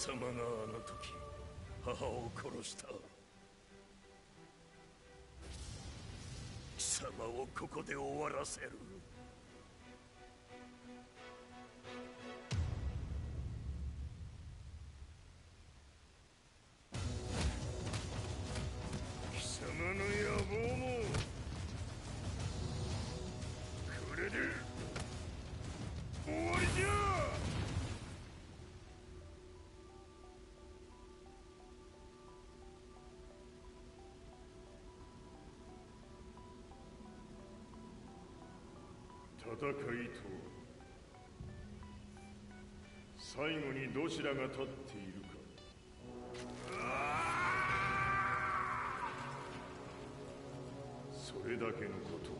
様があの時母を殺した。貴様をここで終わらせる。貴様の野望もこれで終わりじゃ。戦いとは最後にどちらが立っているか、それだけのこと。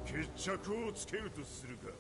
決着をつけるとするか。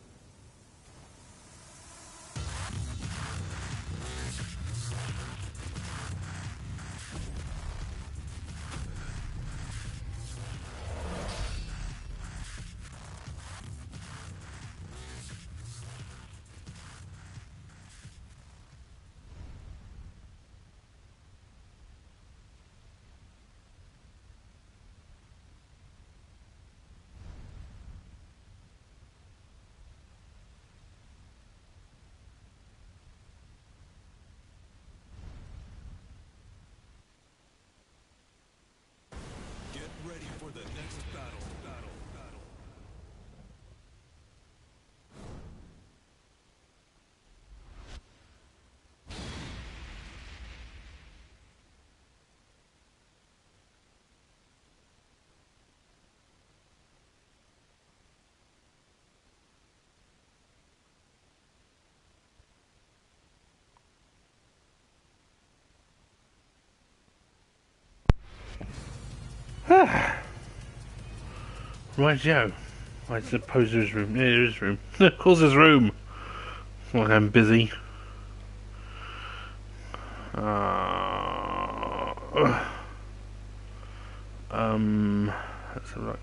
Rightio. I suppose there's room. Yeah, there is room. Of course there's room. Like I'm busy. Let's have a look.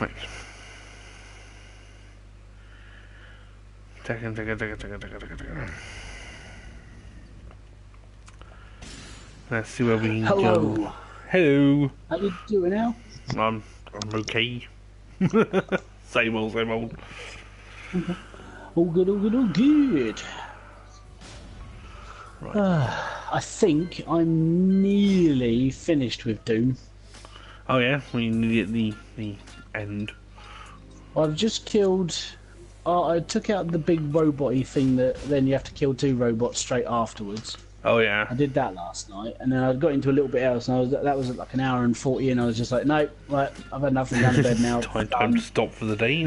Right. Tekken. Let's see where we can go. Hello. How you doing now? I'm okay. Same old. Okay. All good. Right. I think I'm nearly finished with Doom. Oh yeah, we need the end. I've just killed. I took out the big robot-y thing that then you have to kill 2 robots straight afterwards. Oh yeah. I did that last night, and then I got into a little bit else, and that was like an hour and 40, and I was just like, no, right, I've had enough, I'm going to bed now. time to stop for the day.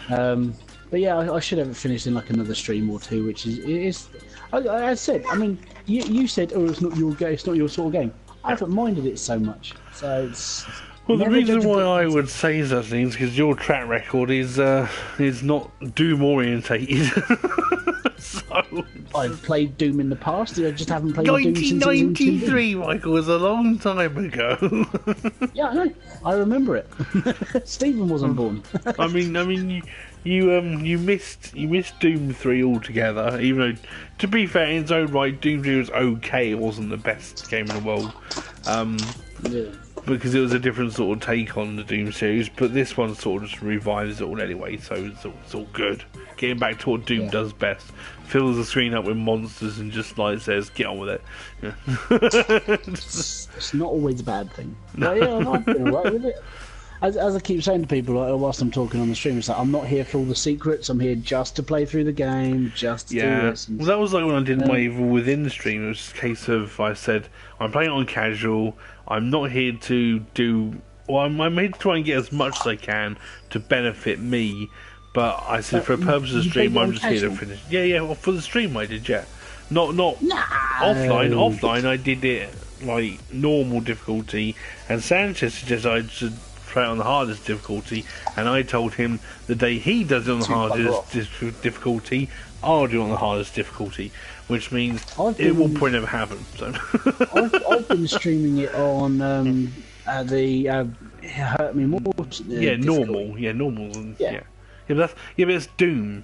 But yeah, I should have it finished in like another stream or two, which is I said, I mean, you said, oh, it's not your game, it's not your sort of game. I haven't minded it so much, so it's. Well, the reason why I would say such things is because your track record is not Doom orientated. So I've played Doom in the past. I just haven't played Doom since 1993, Michael, was a long time ago. Yeah, I know. I remember it. Stephen wasn't born. I mean, you missed Doom 3 altogether. Even though, to be fair, in its own right, Doom 3 was okay. It wasn't the best game in the world. Yeah. Because it was a different sort of take on the Doom series, but this one sort of just revives it all anyway, so it's all good. Getting back to what Doom does best, fills the screen up with monsters and just like says, get on with it. Yeah. It's not always a bad thing. But yeah, I've been alright with it. As I keep saying to people like, whilst I'm talking on the stream, it's like, I'm not here for all the secrets, I'm here just to play through the game, just to do this. Well, that was like when I did my Evil Within stream. It was a case of, I said, I'm playing on casual, I'm not here to do well, I may try and get as much as I can to benefit me, but I said for a purpose of the stream, I'm just here to finish. Yeah, well, for the stream I did, yeah. Not offline. Offline, I did it like normal difficulty, and Sanchez suggested I should play it on the hardest difficulty, and I told him the day he does it on the hardest difficulty, I'll do it on the hardest difficulty, which means it will probably never happen. So I've been streaming it on the Hurt Me More. Normal. Yeah, normal. Yeah, but it's Doom.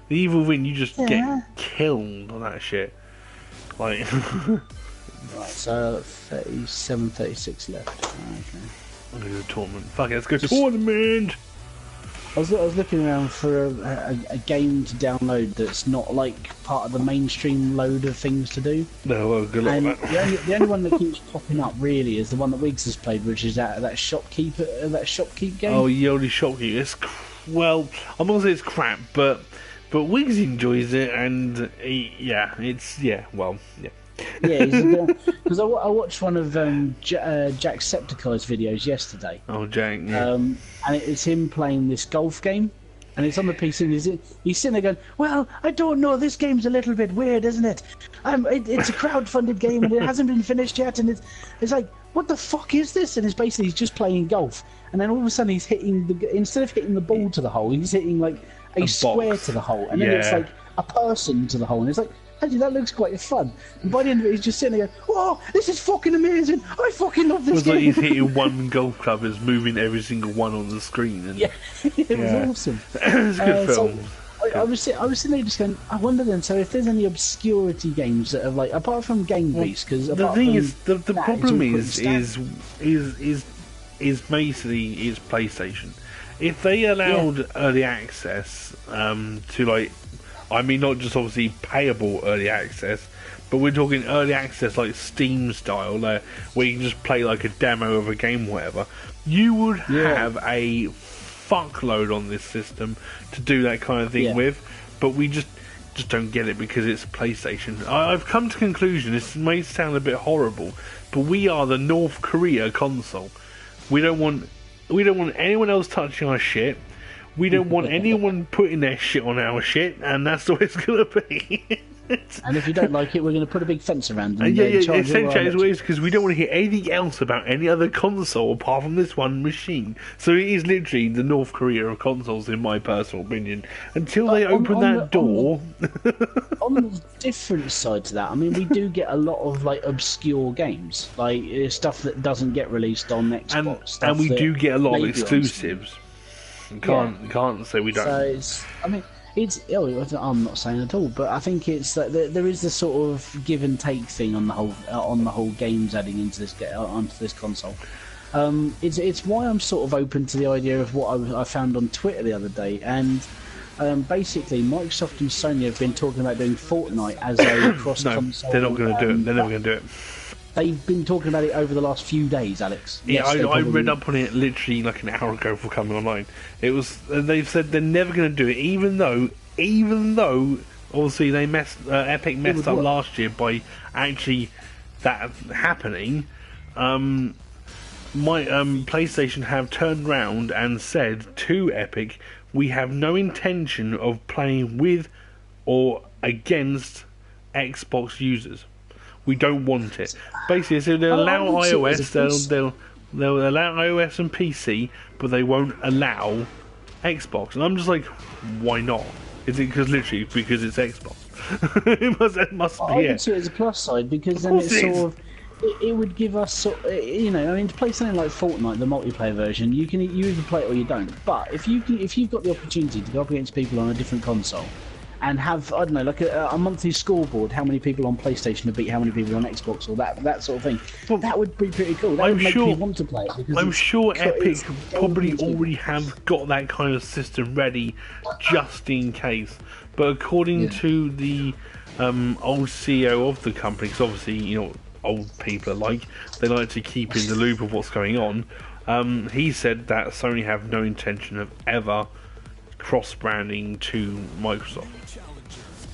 The Evil Win, you just get killed on that shit. Like. Right, so 37, 36 left. Okay. I'm gonna do a tournament. Fuck it, let's go tournament! I was looking around for a game to download that's not like part of the mainstream load of things to do. No, well, good luck with that. The only one that keeps popping up really is the one that Wiggs has played, which is that shopkeep game. Oh, the only shopkeep. It's well, I'm not gonna say it's crap, but Wiggs enjoys it, and yeah. Yeah, because I watched one of Jacksepticeye's videos yesterday. Oh, Jack, yeah. And it's him playing this golf game, and it's on the PC, and he's sitting there going, well, I don't know, this game's a little bit weird, isn't it? It's a crowd-funded game, and it hasn't been finished yet, and it's like, what the fuck is this? And it's basically, he's just playing golf, and then all of a sudden he's instead of hitting the ball to the hole, he's hitting like a square to the hole, and then it's like a person to the hole, and it's like, actually, that looks quite fun. And by the end of it, he's just sitting there going, "Whoa, this is fucking amazing! I fucking love this game." It was like he's hitting one golf club, is moving every single one on the screen. And... Yeah, it was awesome. It's a good film. So I was sitting there just going, I wonder then, so if there's any obscurity games that have like, apart from Game Beast, because the thing is, the problem is basically is PlayStation. If they allowed early access to like. I mean, not just obviously payable early access, but we're talking early access like Steam style, where you can just play like a demo of a game, whatever. You would have a fuckload on this system to do that kind of thing with, but we just don't get it because it's PlayStation. I've come to the conclusion, this may sound a bit horrible, but we are the North Korea console. We don't want anyone else touching our shit. We don't want anyone putting their shit on our shit, and that's the way it's going to be. And if you don't like it, we're going to put a big fence around it. Essentially, it's weird because we don't want to hear anything else about any other console apart from this one machine. So it is literally the North Korea of consoles, in my personal opinion. Until they open that door. On the different side to that, I mean, we do get a lot of like obscure games, like stuff that doesn't get released on Xbox, and we do get a lot of exclusives. Can't say we don't. So I'm not saying at all, but I think it's that there is this sort of give and take thing on the whole games adding into onto this console. It's why I'm sort of open to the idea of what I found on Twitter the other day, and basically Microsoft and Sony have been talking about doing Fortnite as a cross-console. No, they're not going to do it. They're never going to do it. They've been talking about it over the last few days, Alex. Yeah, I read up on it literally like an hour ago before coming online. They've said they're never going to do it, even though obviously they Epic messed up last year by actually that happening. My PlayStation have turned round and said to Epic, we have no intention of playing with or against Xbox users. We don't want it. Basically, so they'll allow iOS. They'll allow iOS and PC, but they won't allow Xbox. And I'm just like, why not? Is it because it's Xbox? it must be. I would see it as a plus side because then it's sort of. It would give us, I mean, to play something like Fortnite, the multiplayer version, you either play it or you don't. But if you've got the opportunity to go up against people on a different console. And have, I don't know, like a monthly scoreboard, how many people on PlayStation have beat how many people on Xbox, or that sort of thing. Well, that would be pretty cool. That would make me want to play it. I'm sure Epic probably already have got that kind of system ready, just in case. But according to the old CEO of the company, because obviously, old people they like to keep in the loop of what's going on, he said that Sony have no intention of ever cross-branding to Microsoft.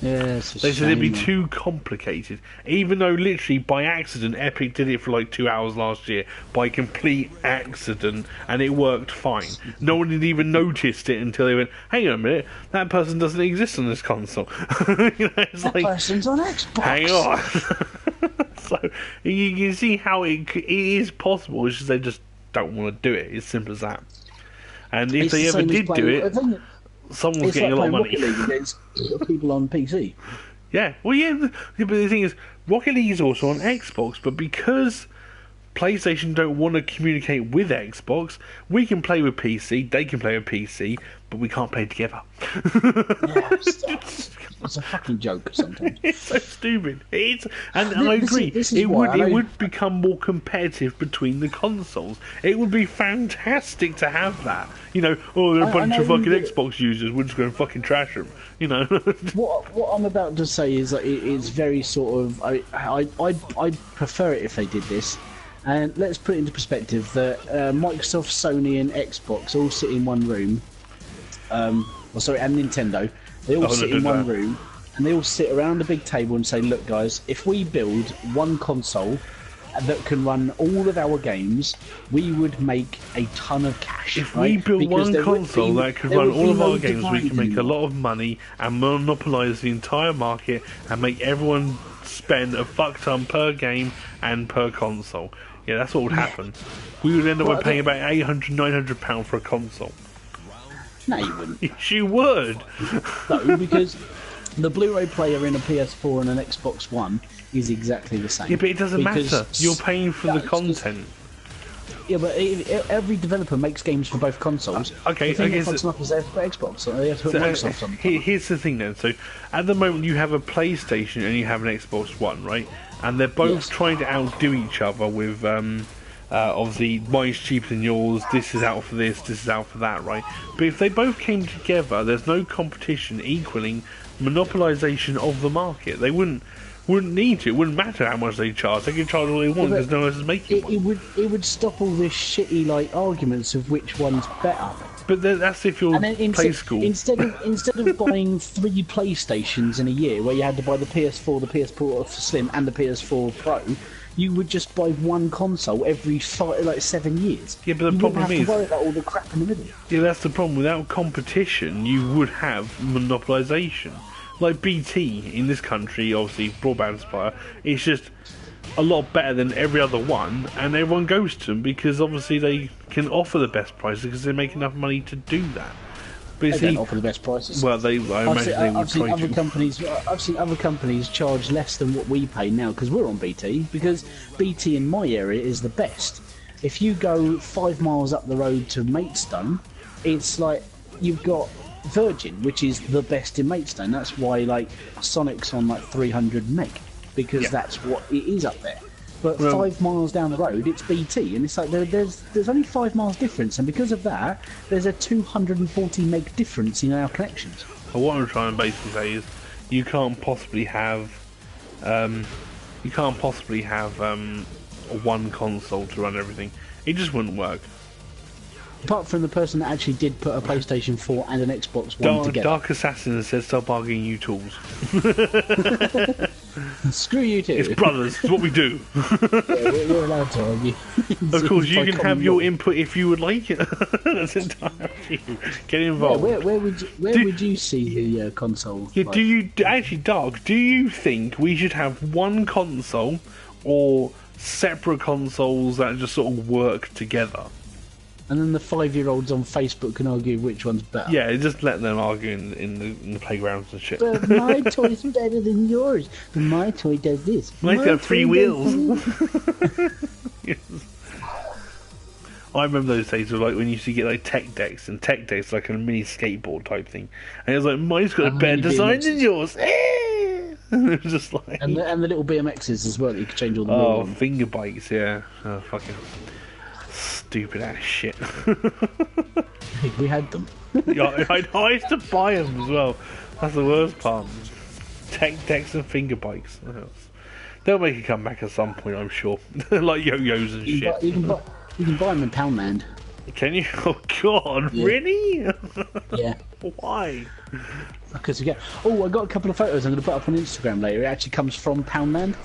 Yeah, it's a They said it'd be shame, too complicated, even though literally by accident Epic did it for like 2 hours last year by complete accident, and it worked fine. No one had even noticed it until they went, "Hang on a minute, that person doesn't exist on this console." It's that like, person's on Xbox. hang on. So you can see how it is possible. It's just they just don't want to do it. It's simple as that. And if It's they the ever same as did do playing- I it, think someone's it's getting like a lot of playing money. Rocket League against people on PC. Yeah, well, yeah, but the thing is, Rocket League is also on Xbox, but because PlayStation don't want to communicate with Xbox, we can play with PC, they can play with PC, but we can't play together. Yeah, it's a fucking joke sometimes. It's so stupid. And I This is- agree. this is It why would I- would become more competitive between the consoles. It would be fantastic to have that. You know, oh, they're a bunch of know fucking that- Xbox users. We're just going to fucking trash them. You know. What I'm about to say is that it's very sort of I'd prefer it if they did this. And let's put it into perspective that Microsoft, Sony, and Xbox all sit in one room. And Nintendo, they all sit in one room, and they all sit around a big table and say, "Look, guys, if we build one console that can run all of our games, we would make a ton of cash." If right? we build Because one there would console be- that can there run would be all of no our games, we can divide make a anymore. lot of money and monopolise the entire market and make everyone spend a fuck ton per game and per console. Yeah, that's what would happen. We would end up with paying about £800, £900 for a console. No, you wouldn't. Yes, you would. No, because the Blu-ray player in a PS4 and an Xbox One is exactly the same. Yeah, but it doesn't Because- matter. You're paying for the No, it's just- content. Yeah, but every developer makes games for both consoles. Okay, the thing okay, that fucks them up is they have to put Xbox. So they have to put So, Microsoft on. here's the thing then. So, at the moment, you have a PlayStation and you have an Xbox One, right? And they're both Yes. trying to outdo each other with, obviously, mine's cheaper than yours, this is out for this is out for that, right? But if they both came together, there's no competition equaling monopolisation of the market. They wouldn't need to. It wouldn't matter how much they charge. They can charge all they want but because no one else is making one. It would stop all this shitty like arguments of which one's better. But that's if you're And then play school. instead of buying 3 PlayStations in a year, where you had to buy the PS4, the PS4 Slim, and the PS4 Pro, you would just buy one console every 7 years. Yeah, but the you problem wouldn't have is- to worry about all the crap in the middle. Yeah, that's the problem. Without competition, you would have monopolisation. Like BT in this country, obviously, broadband supplier, it's just a lot better than every other one, and everyone goes to them because obviously they can offer the best prices because they make enough money to do that. But They see, don't offer the best prices. well, I imagine they would I've seen try other to. companies. I've seen other companies charge less than what we pay now because we're on BT. Because BT in my area is the best. If you go 5 miles up the road to Maidstone, it's like you've got Virgin, which is the best in Maidstone. That's why like Sonic's on like 300 meg because Yeah. that's what it is up there. But Well- 5 miles down the road, it's BT, and it's like there's only 5 miles difference, and because of that, there's a 240 meg difference in our connections. But what I'm trying to basically say is, you can't possibly have, one console to run everything. It just wouldn't work. Apart from the person that actually did put a PlayStation 4 and an Xbox One together. Dark Assassin says stop arguing, you tools. Screw you too. It's brothers. It's what we do. Yeah, we're allowed to argue. Of course, you By can common have your law. input if you would like it. That's entirely up to you. Get Yeah, involved. where would you see the console? Yeah, like? do you actually, Dark? Do you think we should have one console or separate consoles that just sort of work together? And then the 5-year-olds on Facebook can argue which one's better. Yeah, just let them argue in the playgrounds and shit. But my toy's better than yours. But my toy does this. Mine's My got 3 toy does wheels. this. I remember those days of like when you used to get like tech decks, and tech decks like a mini skateboard type thing, and it was like mine's got a And better mini design than BMXs. yours. And it was just like And the little BMXs as well. You can change all the oh, wheel on. finger bikes, yeah, oh, fucking stupid ass shit. We had them. Yeah, I used to buy them as well. That's the worst part. Tech decks and finger bikes. They'll make a comeback at some point, I'm sure. Like yo-yos and You shit. can buy them in Poundland. Can you? Oh God, Yeah. really? Yeah. Why? Because again, oh, I got a couple of photos I'm going to put up on Instagram later. It actually comes from Poundland.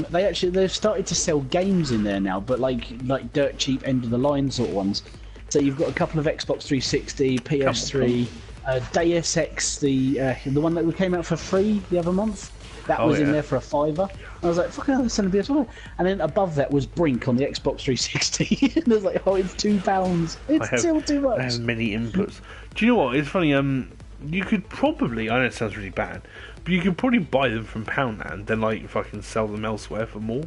They've started to sell games in there now, but like dirt cheap end of the line sort of ones. So you've got a couple of Xbox 360, PS3, Deus Ex, the one that came out for free the other month. That was in there for a $5. I was like, fucking hell, that's going to be a $5. And then above that was Brink on the Xbox 360. And I was like, oh, it's £2. It's still too much. I have many inputs. Do you know what? It's funny. You could probably, I know it sounds really bad, but you could probably buy them from Poundland, then like fucking sell them elsewhere for more.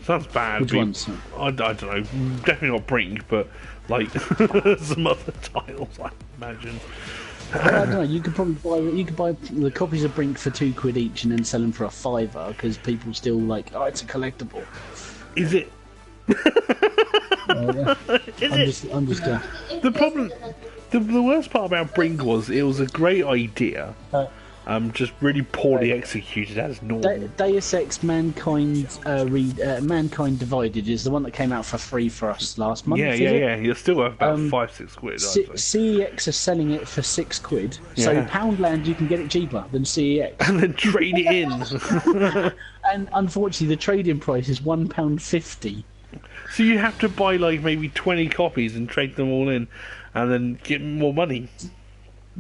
Sounds bad. Which ones? I don't know. Definitely not Brink, but like some other titles, I imagine. I don't know. You could probably buy the copies of Brink for £2 each, and then sell them for a $5 because people still like, oh, it's a collectible. Is it? I'm just. The problem, the worst part about Brink was it was a great idea, just really poorly executed as normal. Deus Ex Mankind Mankind Divided is the one that came out for free for us last month. Yeah. You're still worth about £5-6. CEX are selling it for £6. So Poundland, you can get it cheaper than CEX, and then trade it in. And unfortunately, the trade-in price is £1.50. So you have to buy like maybe 20 copies and trade them all in, and then get more money.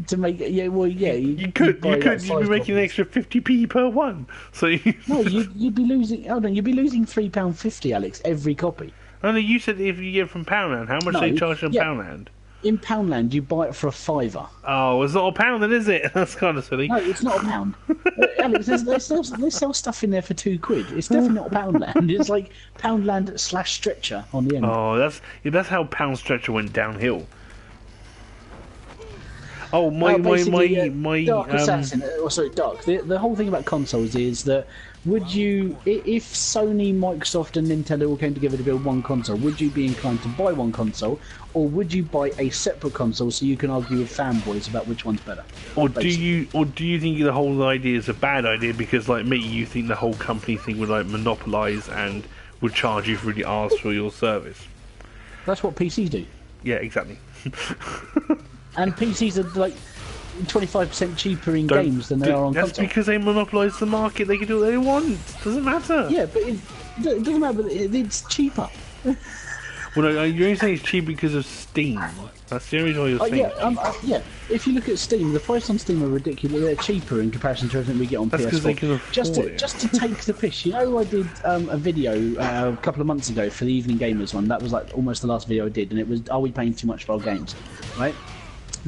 To make you could be making an extra 50p per one. So you'd be losing. Hold on, you'd be losing £3.50, Alex, every copy. I know you said if you get it from Poundland, how much they charge from Poundland? In Poundland, you buy it for a £5. Oh, it's not a pound then, is it? That's kind of silly. No, it's not a pound. Alex, they sell stuff in there for £2. It's definitely not Poundland. It's like Poundland / Stretcher on the end. Oh, that's how Pound Stretcher went downhill. Oh, my Dark Assassin. Dark. The whole thing about consoles is that would you, if Sony, Microsoft, and Nintendo all came together to build one console, would you be inclined to buy one console, or would you buy a separate console so you can argue with fanboys about which one's better? Or do you think the whole idea is a bad idea because, like me, you think the whole company thing would like monopolise and would charge you for really arse for your service? That's what PCs do. Yeah, exactly. And PCs are like 25% cheaper in games than they are on console. That's because they monopolise the market. They can do what they want. Doesn't matter. Yeah, but it doesn't matter. But it's cheaper. Well, no, you're only saying it's cheap because of Steam. That's the only reason why you're saying yeah. If you look at Steam, the price on Steam are ridiculous. They're cheaper in comparison to everything we get on PS4. Because they can afford it. Just to take the piss. You know, I did a video a couple of months ago for the Evening Gamers one. That was like almost the last video I did, and it was, are we paying too much for our games? Right?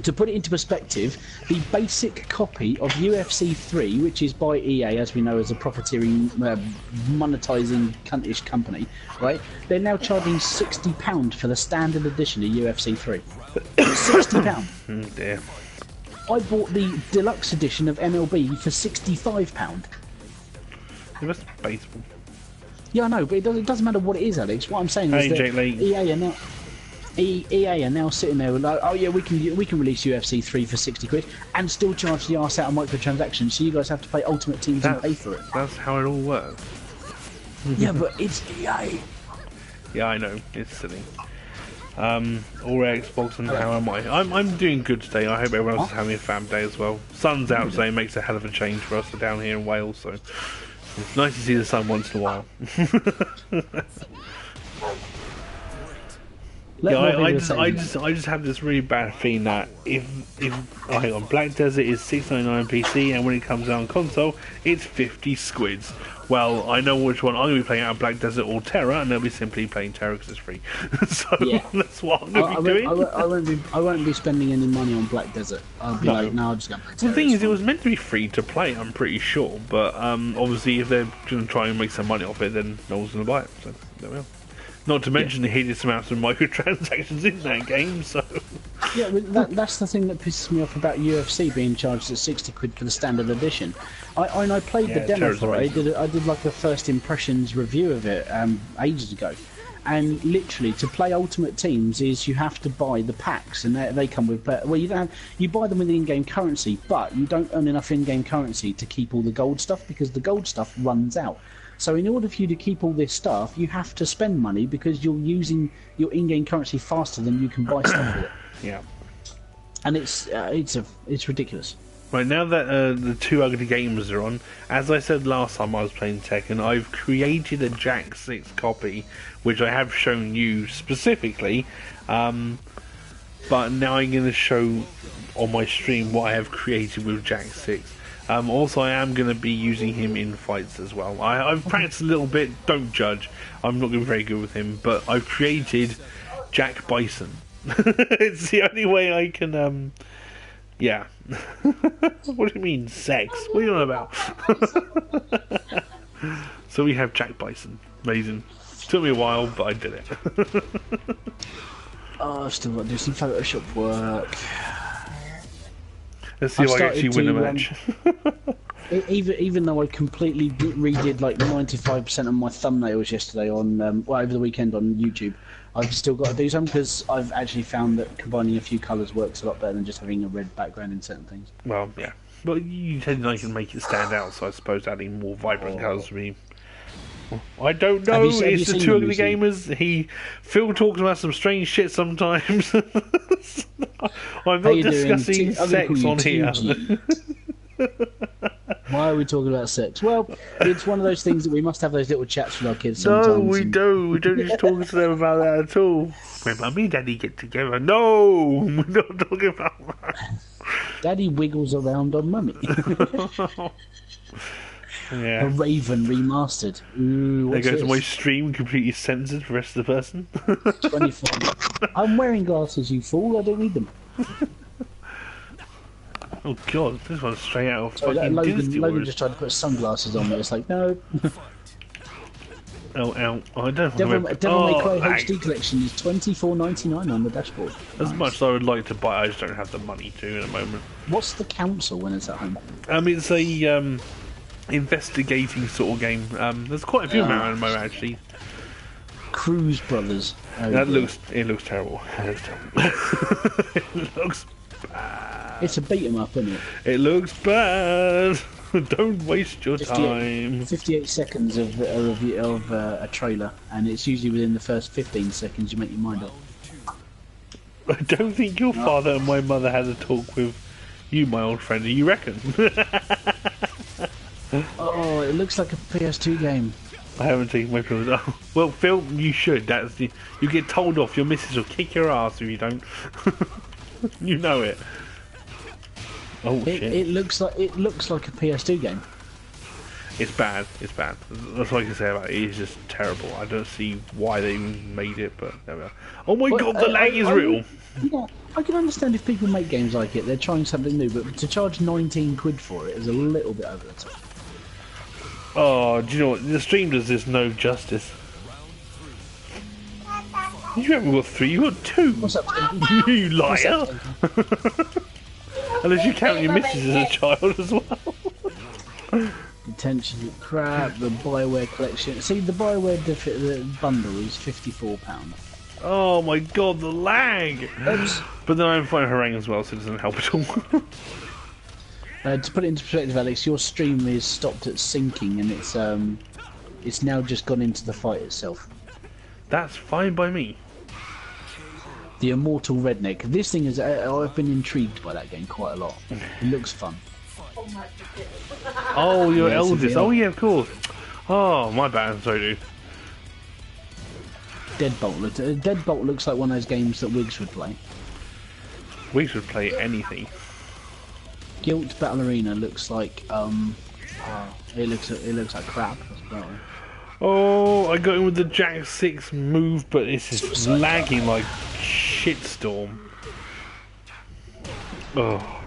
To put it into perspective, the basic copy of UFC 3, which is by EA, as we know, as a profiteering, monetising, cuntish company, right? They're now charging £60 for the standard edition of UFC 3. £60. Oh dear. I bought the deluxe edition of MLB for £65. It must be baseball. Yeah, I know, but it doesn't matter what it is, Alex. What I'm saying is that EA are now sitting there with like, oh yeah, we can release UFC 3 for £60 and still charge the arse out of microtransactions, so you guys have to play Ultimate Teams and pay for it. That's how it all works. Yeah, but it's EA. Yeah, I know, it's silly. Or Xbox, and how am I? I'm doing good today. I hope everyone else is having a fab day as well. Sun's out today, makes a hell of a change for us down here in Wales, so it's nice to see the sun once in a while. I just have this really bad feeling that if hang on, Black Desert is $6.99 PC, and when it comes out on console, it's 50 squids. Well, I know which one I'm going to be playing out of Black Desert or Terra, and they'll be simply playing Terra because it's free. So that's what I'm going to be doing. I won't be spending any money on Black Desert. I'll be like, no, I'm just going to play Terra. The thing is, it was meant to be free to play, I'm pretty sure, but obviously if they're going to try and make some money off it, then no one's going to buy it. So there we are. Not to mention the hideous amounts of microtransactions in that game, so... Yeah, but that's the thing that pisses me off about UFC being charged at £60 for the standard edition. I played the demo for it. I did like a first impressions review of it ages ago. And literally, to play Ultimate Teams is you have to buy the packs, and they come with... Well, you buy them with in-game currency, but you don't earn enough in-game currency to keep all the gold stuff, because the gold stuff runs out. So in order for you to keep all this stuff, you have to spend money because you're using your in-game currency faster than you can buy stuff with it. Yeah. And it's ridiculous. Right, now that the two ugly gamers are on, as I said last time I was playing Tekken, I've created a Jack 6 copy, which I have shown you specifically, but now I'm going to show on my stream what I have created with Jack 6. Also, I am going to be using him in fights as well. I've practiced a little bit, don't judge, I'm not going to be very good with him, but I've created Jack Bison. It's the only way I can, yeah. What do you mean, sex? What are you on about? So we have Jack Bison. Amazing. Took me a while, but I did it. Oh, I've still got to do some Photoshop work. Let's see if I can actually win a match. Even though I completely redid like 95% of my thumbnails yesterday on, over the weekend on YouTube, I've still got to do some because I've actually found that combining a few colours works a lot better than just having a red background in certain things. Well, yeah. Well, you said I can make it stand out, so I suppose adding more vibrant colours would be... I don't know, it's the two ugly gamers. Phil talks about some strange shit sometimes. I'm not discussing sex on here. Why are we talking about sex? Well, it's one of those things that we must have those little chats with our kids sometimes. No, we don't. We don't just talk to them about that at all. When Mummy and Daddy get together. No, we're not talking about that. Daddy wiggles around on Mummy. Yeah. A Raven remastered. Ooh, there goes my stream completely censored for the rest of the person. 24. I'm wearing glasses, you fool. I don't need them. Oh god, this one's straight out of Sorry, fucking Logan just tried to put sunglasses on, but it's like, no. Oh, ow. I don't Devil May Cry HD collection is $24.99 on the dashboard. As much as I would like to buy, I just don't have the money to at the moment. What's the council when it's at home? It's a investigating sort of game. There's quite a few around at the moment, actually. Cruise Brothers. Oh, it looks terrible. It looks bad. It's a beat 'em up, isn't it? It looks bad. Don't waste your 58 time. 58 seconds of a trailer, and it's usually within the first 15 seconds you make your mind up. I don't think your father and my mother had a talk with you, my old friend. Do you reckon? Oh, it looks like a PS2 game. I haven't taken my pills. Oh, well, Phil, you should. You get told off. Your missus will kick your ass if you don't. You know it. Oh shit! It looks like a PS2 game. It's bad. It's bad. That's all I can say about it. It's just terrible. I don't see why they even made it, but there we are. Oh my god, the lag is real. Yeah, I can understand if people make games like it. They're trying something new, but to charge 19 quid for it is a little bit over the top. Oh, do you know what? The stream does this no justice. You haven't got 3, you got 2. What's up, you liar! Unless you count your missus as a child as well. Detention crap, the Bioware collection. See, the Bioware the bundle is £54. Oh my god, the lag! Oops. But then I'm finding harangue as well, so it doesn't help at all. To put it into perspective, Alex, your stream is stopped at syncing, and it's now just gone into the fight itself. That's fine by me. The Immortal Redneck. This thing is. I've been intrigued by that game quite a lot. It looks fun. Oh, your eldest. VR. Oh yeah, of course. Oh, my bad. Sorry, dude. Deadbolt looks like one of those games that Wiggs would play. We should play anything. Guilt Battle Arena looks like it looks like crap. Oh, I got in with the Jack 6 move, but it's just lagging like shitstorm. Oh.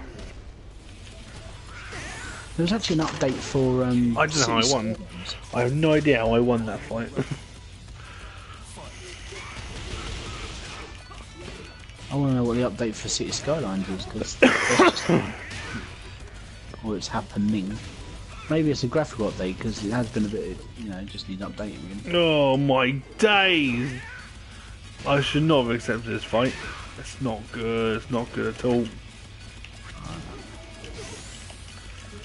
There was actually an update for I don't know how I won. I have no idea how I won that fight. I want to know what the update for City Skylines is, because or it's happening. Maybe it's a graphical update, because it has been a bit, just needs updating again. Oh my days! I should not have accepted this fight. It's not good. It's not good at all.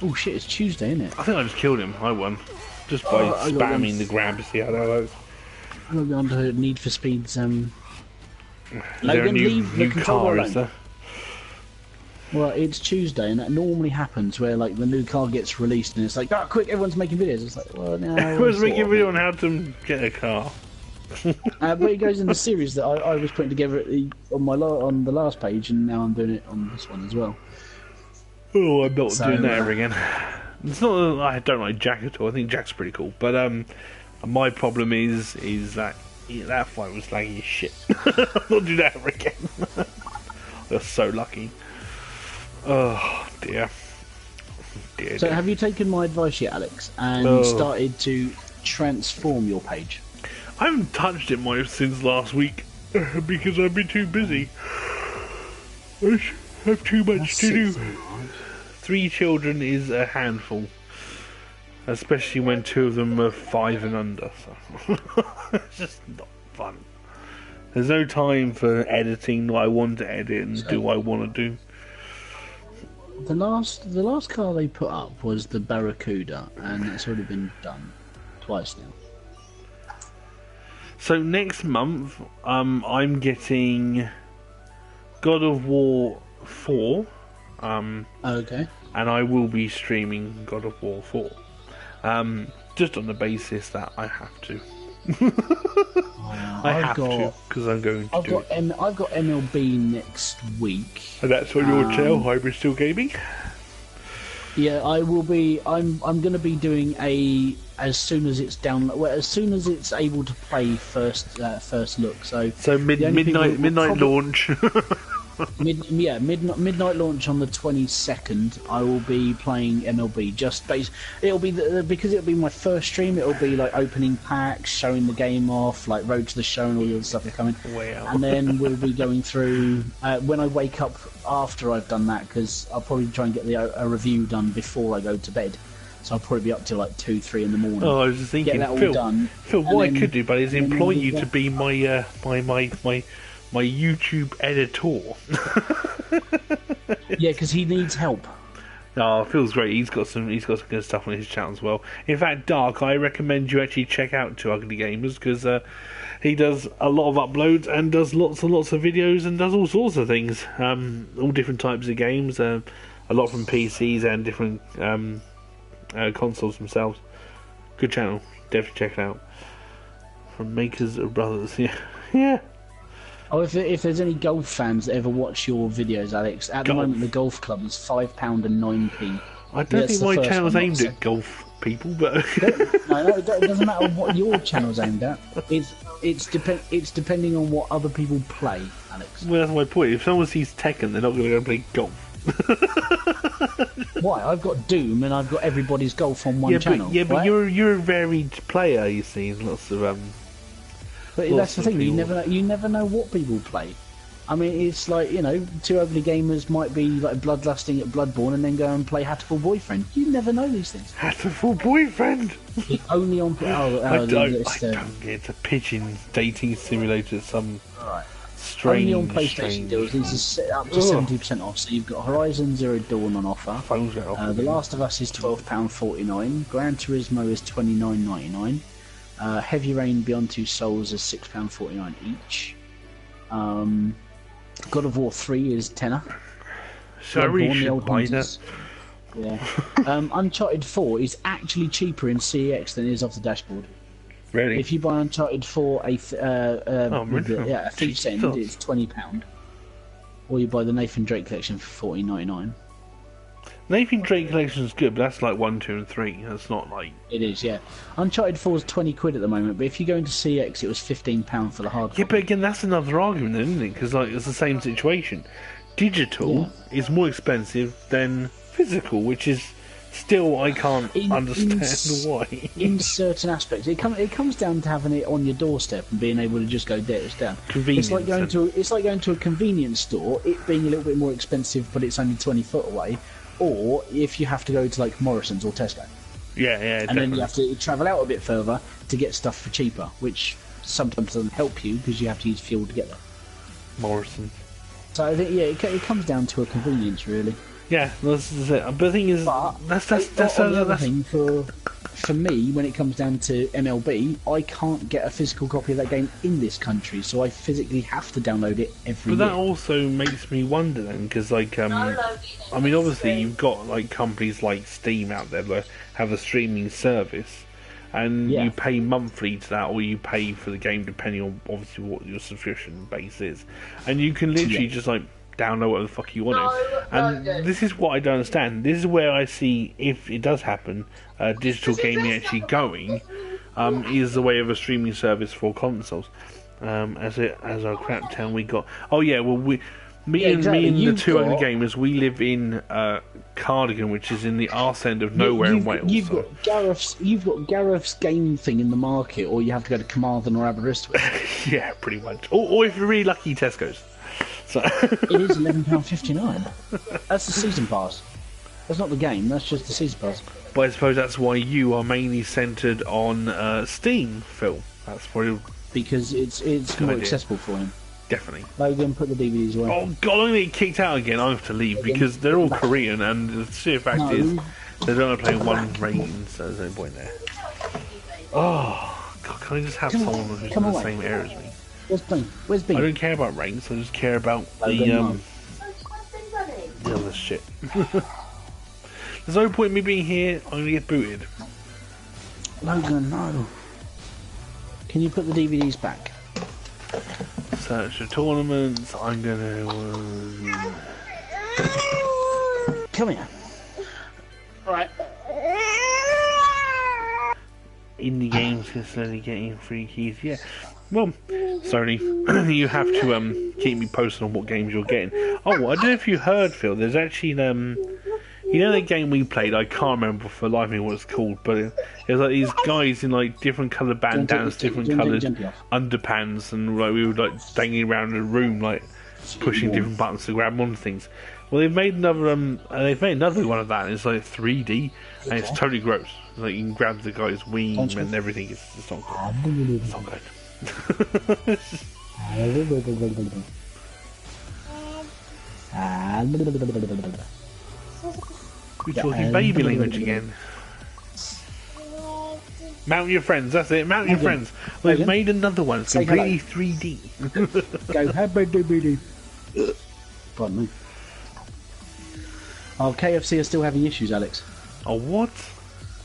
Oh shit! It's Tuesday, isn't it? I think I just killed him. I won just by spamming the grab to see how that works. I'm going to Need for Speed's. Is there a new car? Is there? Well, it's Tuesday, and that normally happens where like the new car gets released, and it's like, oh, quick, everyone's making videos. It's like, well, no. Everyone's making a video on how to get a car. But it goes in the series that I was putting together on the last page, and now I'm doing it on this one as well. Oh, I'm not doing that ever again. It's not that I don't like Jack at all. I think Jack's pretty cool, but my problem is that that fight was laggy as shit. I'm not doing that ever again. You're so lucky. Oh dear. So, have you taken my advice yet, Alex, and started to transform your page? I haven't touched it much since last week because I've been too busy. I have too much to do. 3 children is a handful, especially when 2 of them are 5 and under. So it's just not fun. There's no time for editing what I want to edit and do what I want to do. The last car they put up was the Barracuda, and it's already been done twice now. So next month, I'm getting God of War 4. Okay. And I will be streaming God of War 4. Just on the basis that I have to. I have to, because I'm going to do it. I've got MLB next week. And that's on your channel, Hybrid Still Gaming? Yeah, I will be. I'm going to be doing as soon as it's down. Well, as soon as it's able to play first look. So midnight launch. midnight launch on the 22nd. I will be playing MLB. It'll be because it'll be my first stream. It'll be like opening packs, showing the game off, like Road to the Show and all the other stuff coming. Wow. And then we'll be going through when I wake up after I've done that, because I'll probably try and get a review done before I go to bed. So I'll probably be up till like 2-3 in the morning. Oh, I was just thinking, get that Phil, all done. Phil, what I could do, buddy, is employ you to be my YouTube editor. Yeah, because he needs help. Oh, Phil's great. He's got some good stuff on his channel as well. In fact, Dark, I recommend you actually check out Two Ugly Gamers, because he does a lot of uploads and does lots and lots of videos and does all sorts of things. All different types of games. A lot from PCs and different consoles themselves. Good channel. Definitely check it out. From Makers of Brothers. Yeah. Oh, if there's any golf fans that ever watch your videos, Alex, at the moment the golf club is £5 and 9p. I don't think my channel's aimed at golf people, but no, it doesn't matter what your channel's aimed at. It's depending on what other people play, Alex. Well, that's my point. If someone sees Tekken, they're not going to go and play golf. Why? I've got Doom and I've got everybody's golf on one channel. But you're a varied player. You see, lots of But that's the thing. You never know what people play. I mean, it's like, Two Ugly Gamers might be like bloodlusting at Bloodborne and then go and play Hatterful Boyfriend. You never know these things. Hatterful Boyfriend. Only on. I don't. It's a pigeon dating simulator. Some strange. Only on PlayStation deals. These are up to 70% off. So you've got Horizon Zero Dawn on offer. The Last of Us is £12.49. Gran Turismo is £29.99. Heavy Rain Beyond Two Souls is £6.49 each. God of War 3 is tenner. So I really should buy that. Yeah. Uncharted 4 is actually cheaper in CEX than it is off the dashboard. Really? If you buy Uncharted 4 a Thief's End, it's £20. Or you buy the Nathan Drake collection for $14.99. Nathan Drake collection is good, but that's like 1, 2, and 3. That's not like... It is, yeah. Uncharted 4 is £20 at the moment, but if you go into CX, it was £15 for the hard copy. Yeah, but again, that's another argument, isn't it? Because it's the same situation. Digital is more expensive than physical, which is still, I can't understand why. In certain aspects, it comes down to having it on your doorstep and being able to just go there, it's down. Convenience. It's like going to a convenience store, it being a little bit more expensive, but it's only 20 foot away. Or if you have to go to like Morrison's or Tesco. Yeah, and definitely. then you have to travel out a bit further to get stuff for cheaper, which sometimes doesn't help you because you have to use fuel to get there. Morrison's. So I think, it comes down to a convenience, really. Yeah, this is it. But the thing is, that's another thing for for me, when it comes down to MLB, I can't get a physical copy of that game in this country, so I physically have to download it every year. But that also makes me wonder then, because like, I mean, obviously you've got like companies like Steam out there that have a streaming service, and you pay monthly to that, or you pay for the game depending on obviously what your subscription base is, and you can literally just like download what the fuck you want it. And this is what I don't understand. This is where I see, if it does happen, digital gaming actually going, is the way of a streaming service for consoles. As our crap town we got. Oh yeah, well me and the two other gamers, we live in Cardigan, which is in the arse end of nowhere in Wales. You've got Gareth's game thing in the market, or you have to go to Carmarthen or Aberystwyth. Yeah, pretty much. Or if you're really lucky, Tesco's. So it is £11.59. That's the season pass. That's not the game. That's just the season pass. But I suppose that's why you are mainly centred on Steam, Phil. That's probably because it's more accessible for him. Definitely. Logan, put the DVDs away. Oh god, I'm going to get kicked out again. I have to leave because they're all Korean, and the sheer fact is they don't want to play one rating, so there's no point there. Oh god, can I just have someone who's in the same area as me? Where's Bean? I don't care about ranks, I just care about the other shit. There's no point in me being here, I'm gonna get booted. Logan, no. Can you put the DVDs back? Search for tournaments, I'm gonna... Come here. Alright. Indie games can slowly getting free keys, yeah. Well, Sony, you have to keep me posted on what games you're getting. Oh, I don't know if you heard, Phil. There's actually you know that game we played. I can't remember for the life of me what it's called, but it was like these guys in like different coloured bandanas, different coloured underpants, and like we were like dangling around the room, like pushing different buttons to grab on things. Well, they've made another one of that. And it's like 3D, and it's totally gross. Like you can grab the guy's wing and everything. It's not good. It's not good. We're talking baby language again. Mount your friends, that's it, mount your friends. Well, they've made another one, it's completely 3D. Go, have pardon me. Oh, KFC are still having issues, Alex. Oh, what?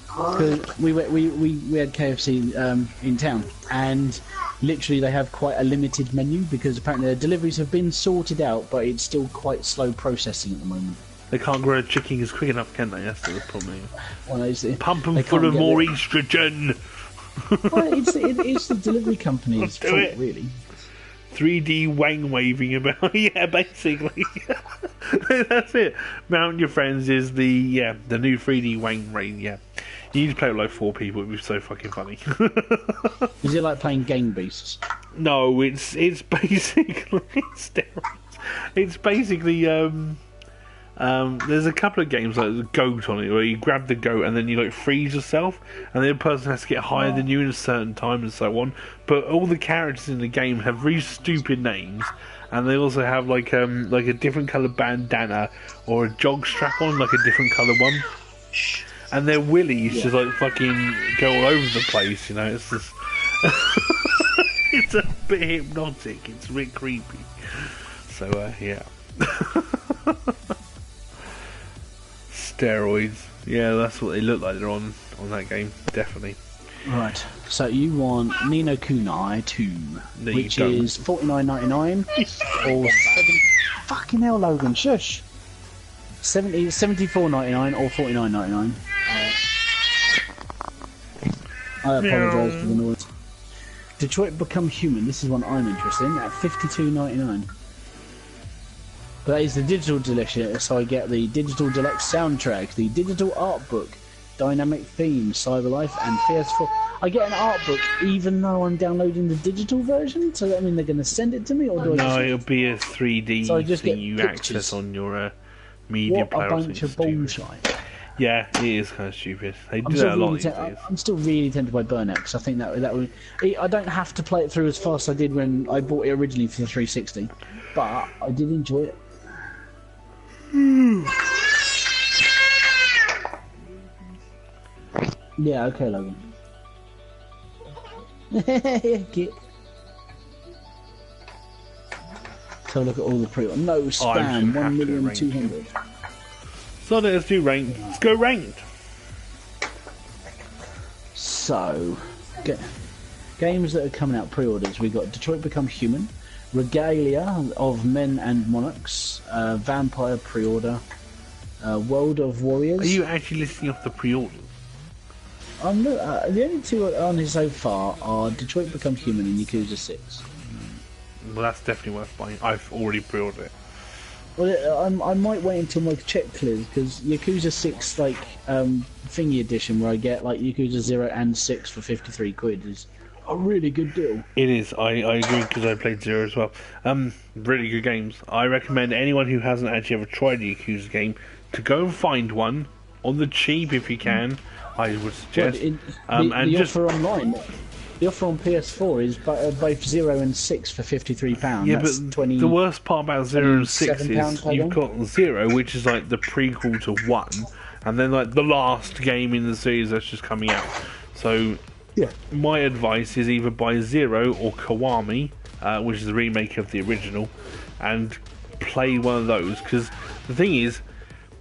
Because we had KFC in town, and literally they have quite a limited menu because apparently their deliveries have been sorted out, but it's still quite slow processing at the moment. They can't grow chickens quick enough, can they? That's the problem. Well, pump them full of more estrogen. Well, it's the delivery company's fault, really. 3D wang waving about, yeah, basically. That's it. Mount Your Friends is the new 3D wang rain, yeah. You need to play with like 4 people, it'd be so fucking funny. Is it like playing Game Beasts? No, it's basically steroids. It's basically there's a couple of games like the goat on it where you grab the goat and then you like freeze yourself and the other person has to get higher than you in a certain time and so on. But all the characters in the game have really stupid names, and they also have like a different colour bandana or a jog strap on, like a different colour one. And their willies just like fucking go all over the place, you know. It's just it's a bit hypnotic. It's a bit creepy. So yeah. Steroids. Yeah, that's what they look like. They're on that game, definitely. Right. So you want Ni no Kunai 2, which is $49.99 or fucking hell, Logan, shush. $74.99 or $49.99. I apologise for the noise. Detroit Become Human. This is one I'm interested in at $52.99. But that is the digital edition, so I get the digital deluxe soundtrack, the digital art book, dynamic theme, Cyberlife, and PS4. I get an art book even though I'm downloading the digital version. So that mean they're going to send it to me, or do I just... No, it'll be a 3D so I just thing get you pictures. access on your media player. What a bunch of bullshit. Yeah, it is kind of stupid. They do that a lot these days. I'm still really tempted by Burnout because I think that would. I don't have to play it through as fast as I did when I bought it originally for the 360, but I did enjoy it. Yeah, okay, Logan. Get. So look at all the pre. No I'm just spam. gonna have to 1,200,000. So let's do ranked. Let's go ranked. So, games that are coming out pre-orders. We got Detroit Become Human, Regalia of Men and Monarchs, Vampire pre-order, World of Warriors. Are you actually listing off the pre-orders? I'm not, the only two on here so far are Detroit Become Human and Yakuza 6. Well, that's definitely worth buying. I've already pre-ordered it. Well, I might wait until my check clears because Yakuza 6 like thingy edition where I get like Yakuza 0 and 6 for 53 quid is a really good deal. It is. I agree because I played 0 as well. Really good games. I recommend anyone who hasn't actually ever tried a Yakuza game to go and find one on the cheap if you can. I would suggest. The offer online. The offer on PS4 is both 0 and 6 for £53. Yeah, That's but the worst part about 0 and 6 is you've got 0, which is like the prequel to 1, and then like the last game in the series that's just coming out. So, yeah, my advice is either buy 0 or Kiwami, which is the remake of the original, and play one of those. Because the thing is,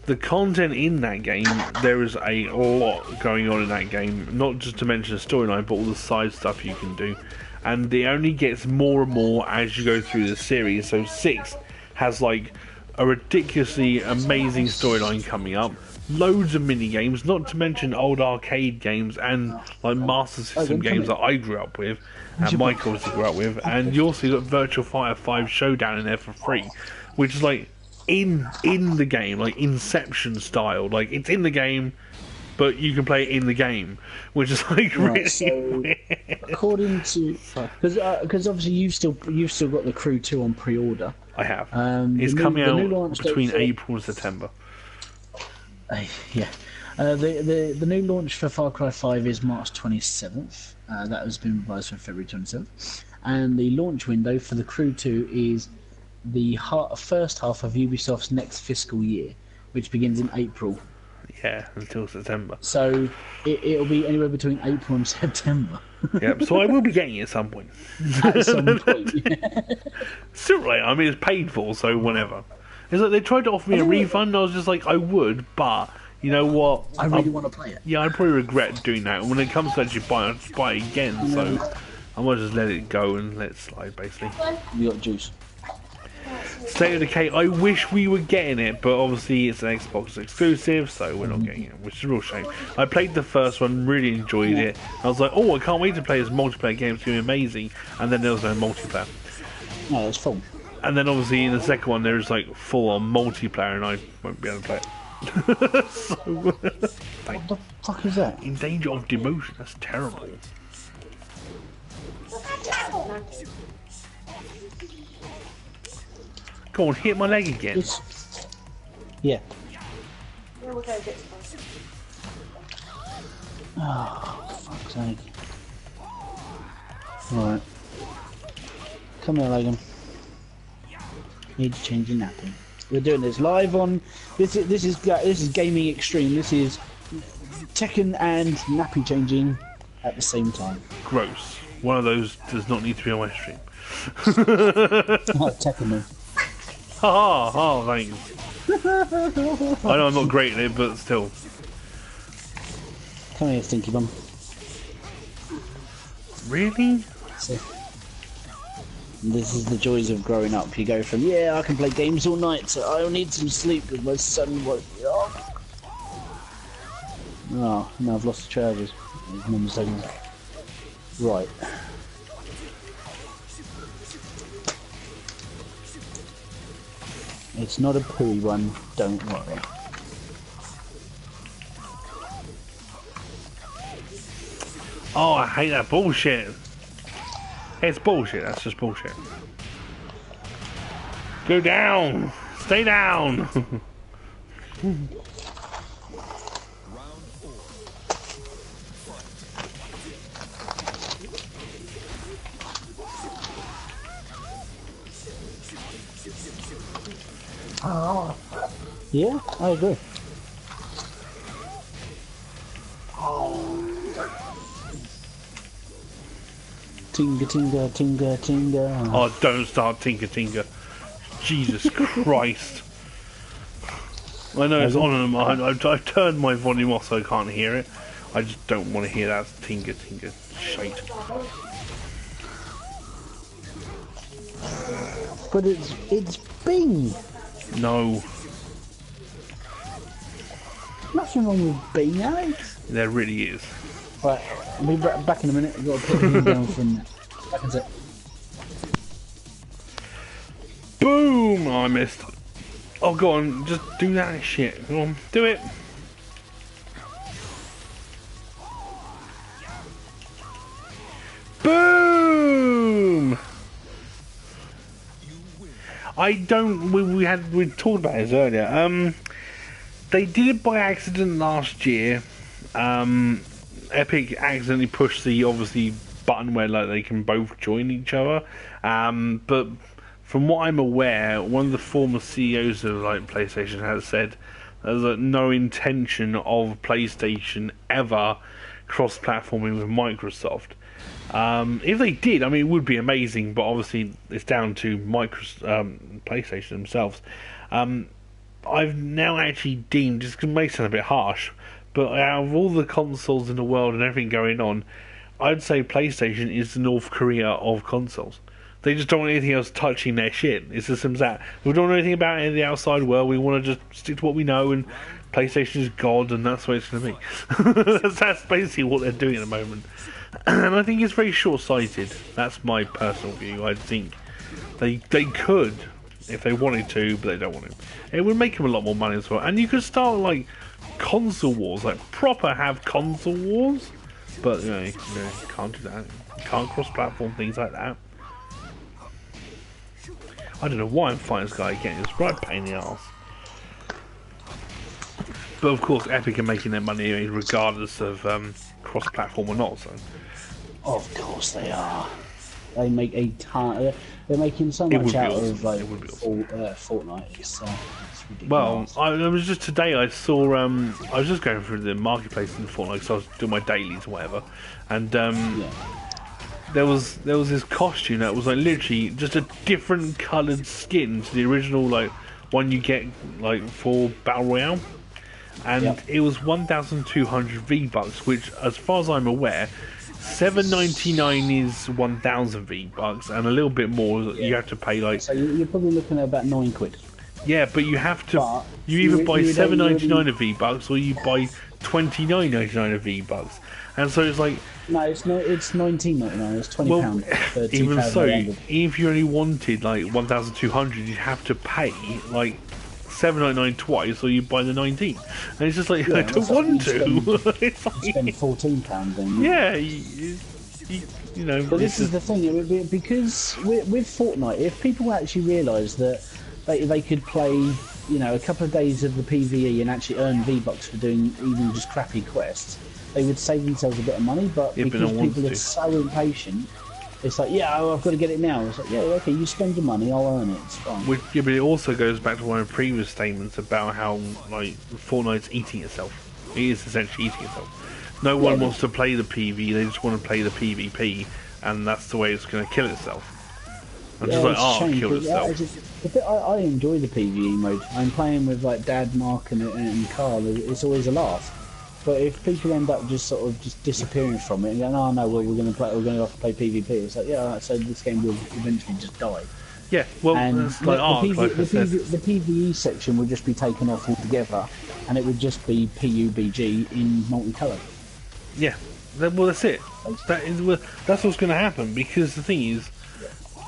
the content in that game, there is a lot going on in that game, not just to mention the storyline, but all the side stuff you can do. And it only gets more and more as you go through the series. So 6 has like a ridiculously amazing storyline coming up, loads of mini games, not to mention old arcade games and like Master System games that I grew up with, and Mike obviously grew up with, and you also got Virtual Fighter 5 Showdown in there for free, which is like in the game, like Inception style, like it's in the game, but you can play it in the game, which is like really weird. According to because obviously you've still got the Crew 2 on pre-order. I have. It's coming out between April and September. Yeah. The new launch for Far Cry 5 is March 27th. That has been revised for February 27th. And the launch window for the Crew 2 is the first half of Ubisoft's next fiscal year, which begins in April. Yeah, until September. So it'll be anywhere between April and September. Yep, so I will be getting it at some point. At some point. Still right, I mean, it's paid for, so whenever. It's like they tried to offer me a refund, and I was just like, I would, but you know what? I really want to play it. Yeah, I'd probably regret doing that. And when it comes to actually buying it, I'll just buy it again, so I might just let it go and let it slide, basically. You got juice. State of Decay, I wish we were getting it, but obviously it's an Xbox exclusive, so we're not getting it, which is a real shame. I played the first one, really enjoyed it. I was like, oh, I can't wait to play this multiplayer game, it's going to be amazing. And then there was no multiplayer. No, it's full. And then obviously in the second one there's like full-on multiplayer, and I won't be able to play it. So, what the fuck is that? In danger of demotion, that's terrible. Go on, hit my leg again. Yeah. Oh, fuck's sake. Right. Come here, Logan. Need to change your nappy. We're doing this live on. This is Gaming Extreme. This is Tekken and nappy changing at the same time. Gross. One of those does not need to be on my stream. Oh, Tekken me. Ha! Thanks. I know I'm not great at it, but still. Come here, stinky bum. Really? So, this is the joys of growing up. You go from, yeah, I can play games all night, so I'll need some sleep because my son won't be up. Oh, now I've lost the trousers. Mum's taking them. Right. It's not a pooey one, don't worry. Oh, I hate that bullshit. It's bullshit, that's just bullshit. Go down! Stay down! Oh. Yeah, I agree. Tinga, tinga, tinga, tinga. Oh, don't start Tinker Tinker. Jesus Christ. I know it's on and on. I've turned my volume off so I can't hear it. I just don't want to hear that Tinker Tinker shite. But it's Bing. No. Nothing wrong with Bing, Alex. There really is. Right, I'll be back in a minute. We've got to put him down from that. Back in a sec. Boom! Oh, I missed. Oh, go on. Just do that shit. Go on. Do it. Boom! I don't. We talked about this earlier. They did it by accident last year. Epic accidentally pushed the obviously button where like they can both join each other. But from what I'm aware, one of the former CEOs of like PlayStation has said there's no intention of PlayStation ever cross-platforming with Microsoft. If they did, I mean, it would be amazing, but obviously it's down to PlayStation themselves. I've now actually deemed, just may sound a bit harsh, but out of all the consoles in the world and everything going on, I'd say PlayStation is the North Korea of consoles. They just don't want anything else touching their shit. It's as simple as that. We don't know anything about it in the outside world. We want to just stick to what we know, and PlayStation is God, and that's what it's going to be. That's basically what they're doing at the moment. And I think it's very short-sighted. That's my personal view. I think they could, if they wanted to, but they don't want to. It would make them a lot more money as well. And you could start, like, console wars, like, proper have console wars. But, you can't do that. You can't cross-platform things like that. I don't know why I'm fighting this guy again. It's right pain in the arse. But of course, Epic are making their money regardless of cross-platform or not. So, of course they are. They make a ton. They're making so much out of like Fortnite. It's ridiculous. Well, I was just today. I saw. I was just going through the marketplace in Fortnite because I was doing my dailies or whatever, and there was this costume that was like literally just a different coloured skin to the original like one you get like for Battle Royale, and it was 1,200 V-Bucks, which, as far as I'm aware, $7.99 is 1,000 V-Bucks, and a little bit more you have to pay like. So you're probably looking at about £9. Yeah, but you have to. You either buy $7.99 of V-Bucks or you buy $29.99 of V-Bucks, and so it's like. No, it's £19.99. It's £20. Even so, if you only wanted like 1,200, you'd have to pay like $7.99 twice, or you buy the 19. And it's just like I don't want to. It's like, spend £14 then. Yeah, you know. But this is the thing, because with Fortnite, if people actually realised that they could play, you know, a couple of days of the PvE and actually earn V-Bucks for doing even just crappy quests, they would save themselves a bit of money. But because people are so impatient, it's like, I've got to get it now. It's like, okay, you spend your money, I'll earn it. It's fine. But it also goes back to one of the previous statements about how like Fortnite's eating itself. It is essentially eating itself. No one wants to play the PvE; they just want to play the PvP, and that's the way it's going to kill itself. And just like kill itself. I enjoy the PvE mode. I'm playing with like Dad, Mark, and Carl. It's always a laugh. But if people end up just sort of just disappearing from it and going, oh no, well we're going to have to play PvP, it's like so this game will eventually just die. Yeah, well, and it's like the PvE section would just be taken off altogether, and it would just be PUBG in multicolour. Yeah, well that's it. That's what's going to happen, because the thing is,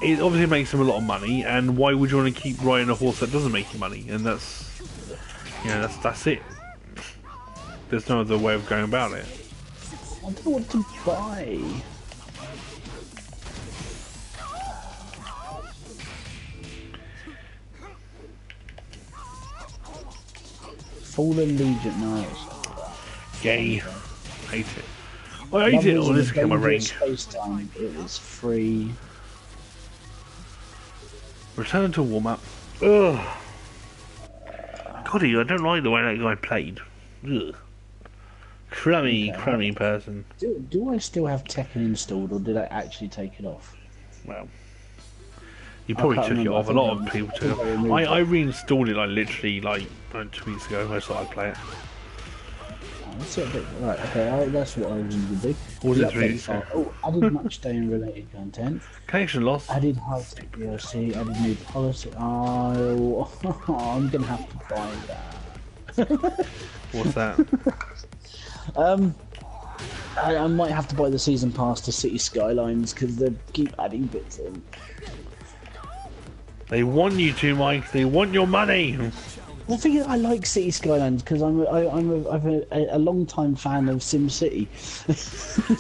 it obviously makes them a lot of money, and why would you want to keep riding a horse that doesn't make you money? And that's it. There's no other way of going about it. I don't know what to buy. Fallen Legion, no. Gay. Hate it. I hate it on this camera ring. It is free. Return to warm up. Ugh. God, I don't like the way that guy played. Ugh. crummy person. Do I still have Tekken installed, or did I actually take it off? Well, you probably took it off. A lot of people took it off. I reinstalled it like literally like 2 weeks ago. I started playing it. That's it. Right, okay, that's what I was going to do. What was it 3 weeks ago? Oh, added much day and related content. Connection lost. Added high-tech DLC, added new policy. Oh, I'm going to have to buy that. What's that? I might have to buy the season pass to City Skylines because they keep adding bits in. They want you to, Mike. They want your money. The thing is, I like City Skylines because I'm a long-time fan of SimCity.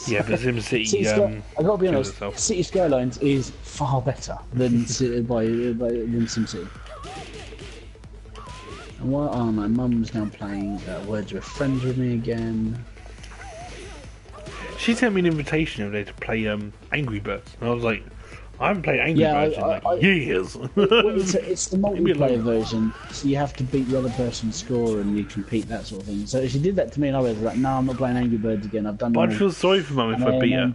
Yeah, but SimCity. I gotta be honest, itself. City Skylines is far better than than SimCity. And what? Oh, my mum's now playing Words with Friends with me again. She sent me an invitation the other day to play Angry Birds, and I was like, I haven't played Angry Birds in like years. Well, it's the multiplayer version, so you have to beat the other person's score and you compete, that sort of thing. So she did that to me, and I was like, no, I'm not playing Angry Birds again. I've done. But I'd feel sorry for Mum if I beat her.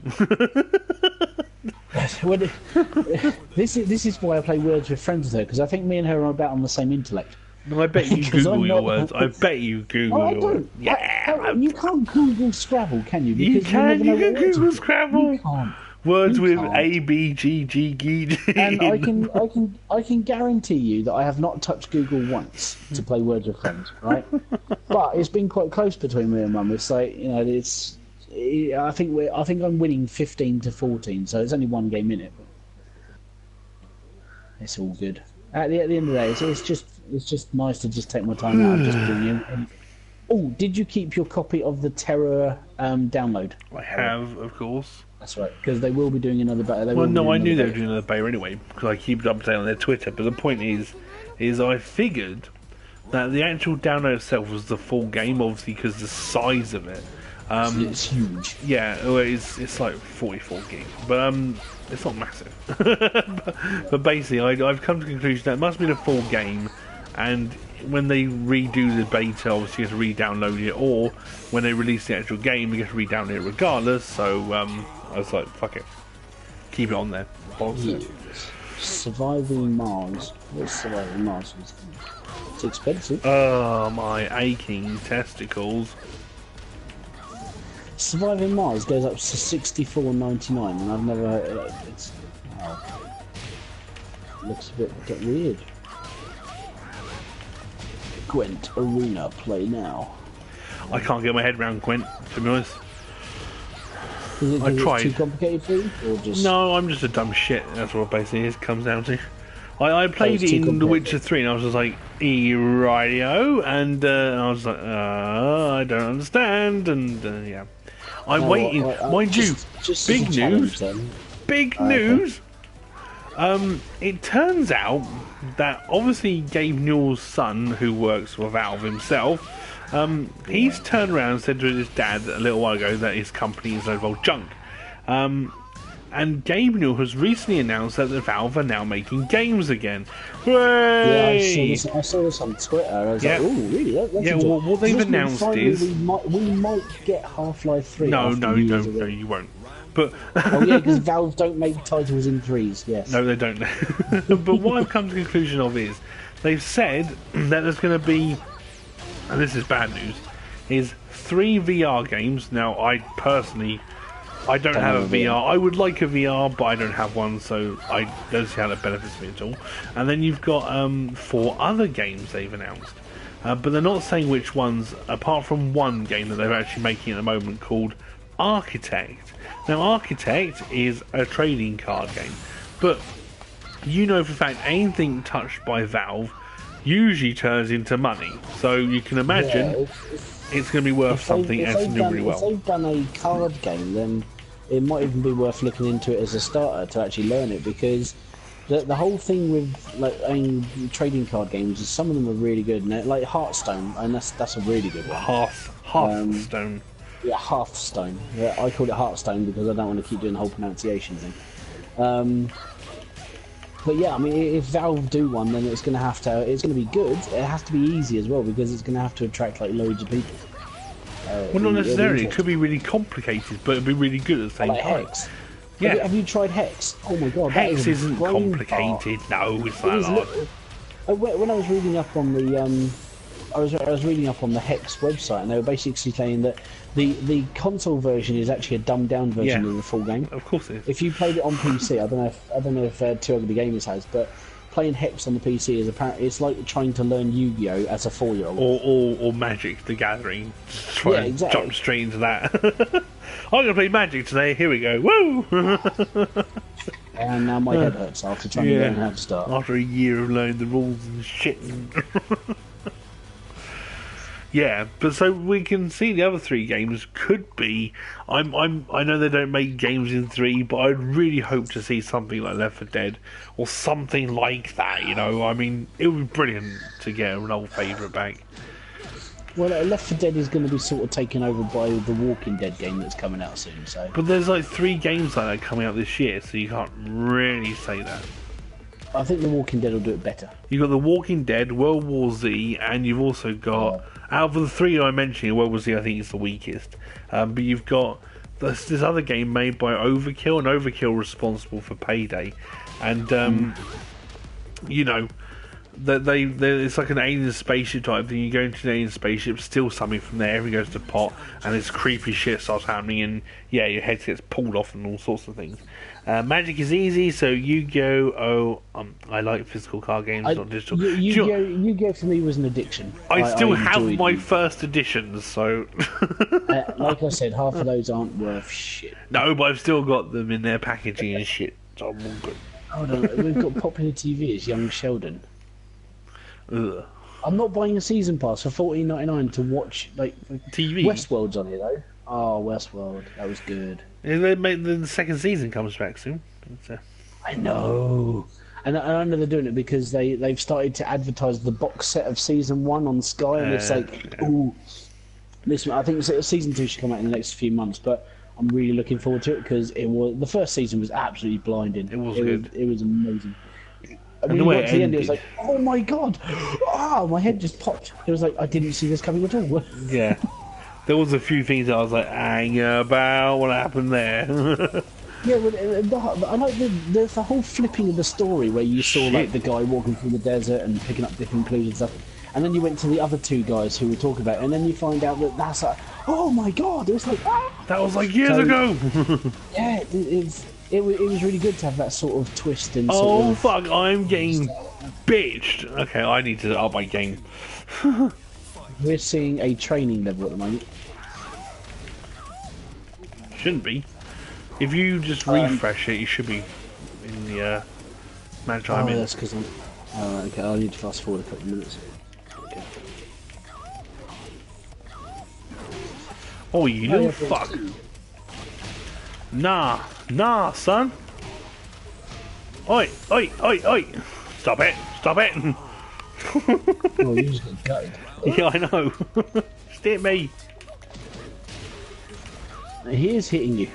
This is why I play Words with Friends with her, because I think me and her are about on the same intellect. No, I bet you Google your words. I bet you Google your words. Yeah, you can't Google Scrabble, can you? You can Google Scrabble. You can't. Words with A, B, G, G, G, G. And I can guarantee you that I have not touched Google once to play Words with Friends, right? But it's been quite close between me and Mum. It's like, you know, I think I'm winning 15-14, so it's only one game in it. But it's all good. At the end of the day, it's just nice to just take my time out and just bring in. Oh, did you keep your copy of the Terror download? I have, of course. That's right, because they will be doing another beta. Well, no, I knew they were doing another beta anyway, because I keep it up to date on their Twitter. But the point is I figured that the actual download itself was the full game, obviously, because the size of it. It's huge. Yeah, well, it's like 44 gigs, but it's not massive. but basically, I've come to the conclusion that it must be the full game, and when they redo the beta, obviously you have to re-download it, or when they release the actual game, you have to re-download it regardless. So I was like, fuck it, keep it on there. Yeah. Surviving Mars. What's Surviving Mars? It's expensive. Oh, my aching testicles. Surviving Mars goes up to $64.99, and I've never heard it. It looks a bit weird. Gwent Arena, play now. I can't get my head around Gwent, to be honest. Is I tried. It too complicated for you, or just? No, I'm just a dumb shit. That's what it basically comes down to. I played it in The Witcher 3, and I was just like, radio, and I was like, I don't understand, and yeah. I'm waiting. Mind you, big news. Big news. It turns out that obviously Gabe Newell's son, who works for Valve himself, he's turned around and said to his dad a little while ago that his company is load of junk. And Gabe Newell has recently announced that the Valve are now making games again. Hooray! Yeah, I saw this on Twitter. I was like, oh, really? That's what they've announced is... We might get Half-Life 3. No, you won't. But oh yeah, because Valve don't make titles in threes, yes. No, they don't. But what I've come to the conclusion of is, they've said that there's going to be, and this is bad news, is 3 VR games. Now, I don't have a VR. I would like a VR, but I don't have one, so I don't see how that benefits me at all. And then you've got 4 other games they've announced. But they're not saying which ones, apart from one game that they're actually making at the moment called Architect. Now, Architect is a trading card game, but you know for a fact anything touched by Valve usually turns into money. So you can imagine it's going to be worth something and to do really well. If they've done a card game, then it might even be worth looking into it as a starter to actually learn it, because the whole thing with trading card games is some of them are really good, and like Hearthstone, and that's a really good one. Hearthstone. Yeah, Hearthstone. Yeah, I call it Hearthstone because I don't want to keep doing the whole pronunciation thing. But yeah, I mean, if Valve do one, then it's going to be good. It has to be easy as well, because it's going to have to attract like loads of people. Well, not necessarily. It Interesting. could be really complicated, but it'd be really good at the same Like time. Hex. Yeah. Have you tried Hex? Oh my god, that Hex is a isn't brain complicated. No, it's It not is hard. when I was reading up on the I was reading up on the Hex website, and they were basically saying that the console version is actually a dumbed down version Yeah. of the full game. Of course it is. If you played it on PC, I don't know if Two Ugly Gamers has, but playing Hex on the PC is apparently it's like trying to learn Yu-Gi-Oh as a 4-year-old. Or Magic the Gathering. Just try Yeah, and exactly. jump straight into that. I'm gonna play Magic today. Here we go. Woo! And now my head hurts after trying to learn how to start. After a year of learning the rules and shit. Yeah, but so we can see the other 3 games could be. I know they don't make games in 3, but I'd really hope to see something like Left 4 Dead or something like that. You know, I mean, it would be brilliant to get an old favourite back. Well, Left 4 Dead is going to be sort of taken over by the Walking Dead game that's coming out soon. So, But there's like 3 games like that coming out this year, so you can't really say that. I think the Walking Dead will do it better. You've got The Walking Dead, World War Z, and you've also got, out of the 3 I'm mentioning, World War Z I think is the weakest. But you've got this other game made by Overkill, and Overkill responsible for Payday. And, you know, it's like an alien spaceship type thing. You go into an alien spaceship, steal something from there, everything goes to pot, and this creepy shit starts happening, and yeah, your head gets pulled off and all sorts of things. Magic is easy, so Yu-Gi-Oh! I like physical card games, not digital. Yu-Gi-Oh for me was an addiction. I still have enjoyed my them. first editions, so Like I said, half of those aren't worth shit. no, but I've still got them in their packaging and shit, so I'm all good. Hold on, we've got Popular TV as Young Sheldon. Ugh. I'm not buying a season pass for $14.99 to watch like TV. Westworld's on here though. Oh, Westworld, that was good. Yeah, they make the second season comes back soon. I know, and I know they're doing it because they've started to advertise the box set of season 1 on Sky, and it's like, ooh, this. I think season 2 should come out in the next few months, but I'm really looking forward to it because the first season was absolutely blinding. It was good. It was amazing. And When the you way got it to the end, it was ended. like, oh my god! Ah, my head just popped. It was like I didn't see this coming at all. Yeah. There was a few things I was like, hang about what happened there. Yeah, but I like there's the whole flipping of the story where you saw like the guy walking through the desert and picking up different clues and stuff, and then you went to the other 2 guys who were talking about it, and then you find out that that's like, oh my god! It was like, ah! That was like years ago. Yeah, it was really good to have that sort of twist and sort Oh of. fuck! I'm getting bitched. Okay, I need to up my game. We're seeing a training level at the moment. Shouldn't be. If you just refresh it, you should be in the match I'm Oh, in. that's because I'm. Oh, okay, I need to fast forward a couple of minutes. Okay. Oh, you little yeah, fuck! Nah, son. Oi, oi, oi, oi! Stop it! Stop it! Oh, you just got gutted. Yeah, I know. Just hit me. He is hitting you.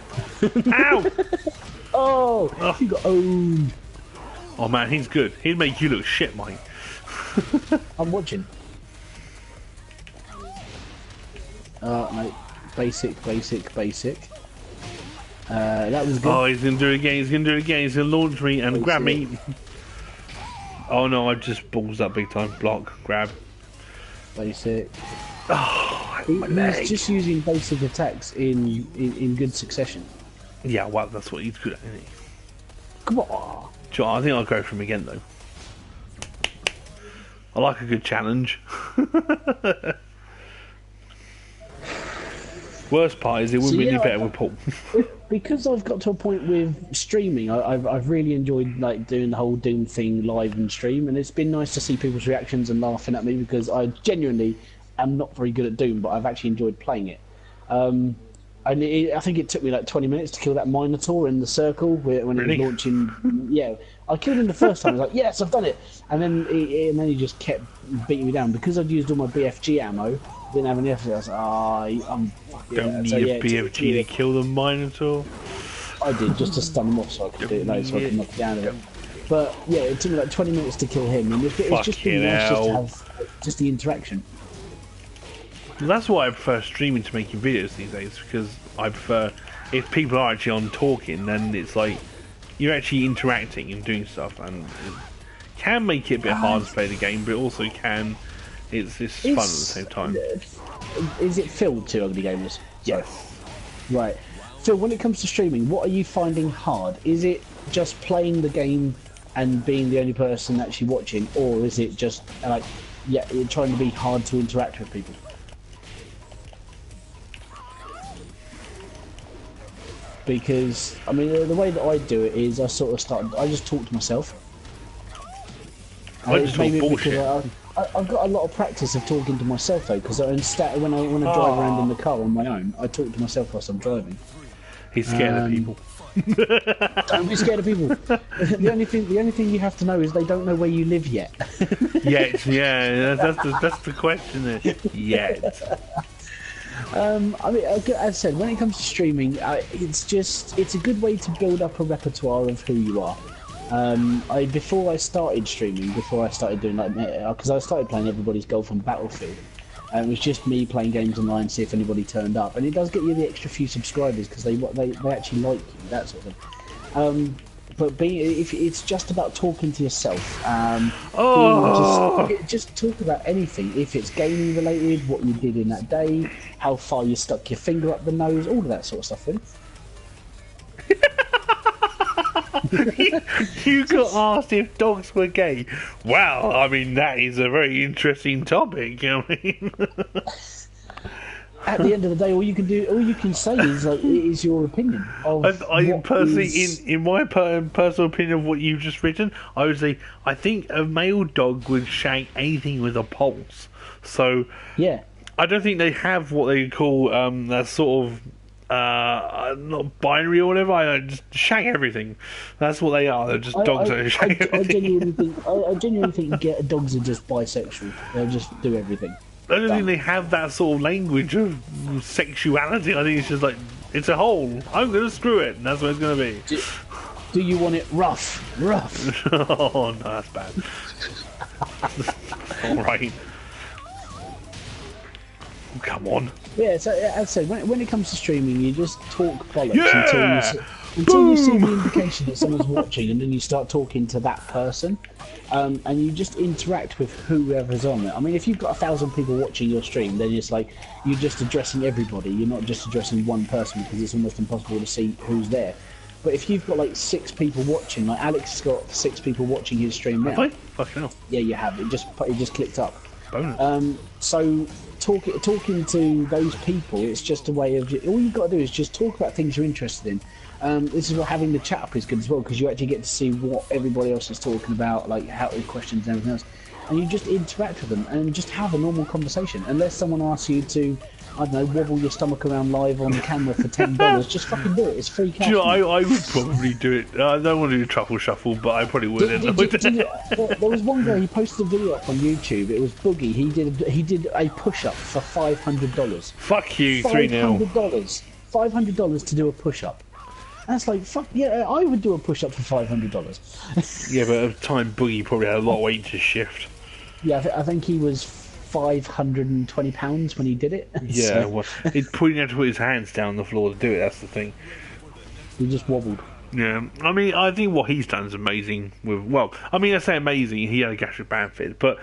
Ow! Oh, you got owned. Oh man, he's good. He'd make you look shit, mate. I'm watching. No. Basic. That was good. Oh, he's gonna do it again. He's gonna do it again. He's gonna launch me and grab me. Oh no, I just balls up big time. Block, grab. Basic. Oh, my leg. He's just using basic attacks in good succession. Yeah, well, that's what he's good at, isn't he? Come on. Sure, I think I'll go for him again though. I like a good challenge. Worst part is it would be any better with Paul. Because I've got to a point with streaming, I've really enjoyed like doing the whole Doom thing live and stream, and it's been nice to see people's reactions and laughing at me because I genuinely am not very good at Doom, but I've actually enjoyed playing it. I think it took me like 20 minutes to kill that Minotaur in the circle when it was launching. Yeah, I killed him the first time. I was like, yes, I've done it, and then he just kept beating me down because I'd used all my BFG ammo. Didn't have any effort. I was like, I'm Don't need a BFG to kill the Minotaur. I did just to stun him off so I could do it later, so I could knock it down a bit. But yeah, it took me like 20 minutes to kill him, and it's just been nice just to have just the interaction. That's why I prefer streaming to making videos these days, because I prefer if people are actually on talking, then it's like you're actually interacting and doing stuff, and it can make it a bit hard to play the game, but also can it's fun at the same time. Is it Phil, Two Ugly Gamers? Yes. Right. Phil, when it comes to streaming, what are you finding hard? Is it just playing the game and being the only person actually watching, or is it just like, yeah, you're trying to be hard to interact with people? Because, I mean, the way that I do it is I just talk to myself. I just talk bullshit. I've got a lot of practice of talking to myself though, because instead when I drive around in the car on my own, I talk to myself whilst I'm driving. He's scared of people. Don't be scared of people. The only thing you have to know is they don't know where you live yet. Yet, yeah, that's the question there. Yet. I mean, as I said, when it comes to streaming, it's a good way to build up a repertoire of who you are. Before I started streaming, before I started doing because I started playing Everybody's Golf on Battlefield, and it was just me playing games online, see if anybody turned up, and it does get you the extra few subscribers because they actually like you, that sort of thing. But if it's just about talking to yourself, just talk about anything. If it's gaming related, what you did in that day, how far you stuck your finger up the nose, all of that sort of stuff. Really. You got asked if dogs were gay. Well, I mean, that is a very interesting topic. I mean, at the end of the day, all you can say is like, it is your opinion. I personally, in my personal opinion of what you've just written, I would say I think a male dog would shag anything with a pulse. So yeah, I don't think they have what they call that sort of. Not binary or whatever. I just shag everything. That's what they are. They're just dogs that shag everything. I genuinely think dogs are just bisexual. They'll just do everything. I don't think they have that sort of language of sexuality. I think it's just like it's a hole. I'm going to screw it, and that's what it's going to be. Do you want it rough? Oh no, that's bad. All right. Come on. Yeah, so as I said, when it comes to streaming, you just talk bollocks until you see the indication that someone's watching, and then you start talking to that person, and you just interact with whoever's on it. I mean, if you've got 1,000 people watching your stream, then it's like you're just addressing everybody. You're not just addressing one person because it's almost impossible to see who's there. But if you've got like 6 people watching, like Alex has got 6 people watching his stream now. Have I? Fucking hell. Yeah, you have. It just clicked up. Bonus. So talking to those people, it's just a way of all you've got to do is just talk about things you're interested in. This is what having the chat up is good as well, because you actually get to see what everybody else is talking about, like how questions and everything else, and you just interact with them and just have a normal conversation. Unless someone asks you to, I don't know, wobble your stomach around live on camera for $10, just fucking do it. It's free cash. Do you know, I would probably do it. I don't want to do truffle shuffle, but I probably would. There was one guy, he posted a video up on YouTube. It was Boogie. He did a push-up for $500. Fuck you, 3-0. $500 to do a push-up. That's like, fuck yeah, I would do a push-up for $500. Yeah, but at the time, Boogie probably had a lot of weight to shift. Yeah, I think he was £520 when he did it. Yeah, so. Well, he probably had to put his hands down on the floor to do it, that's the thing. He just wobbled. Yeah, I mean, I think what he's done is amazing. I mean, I say amazing, he had a gastric band fit, but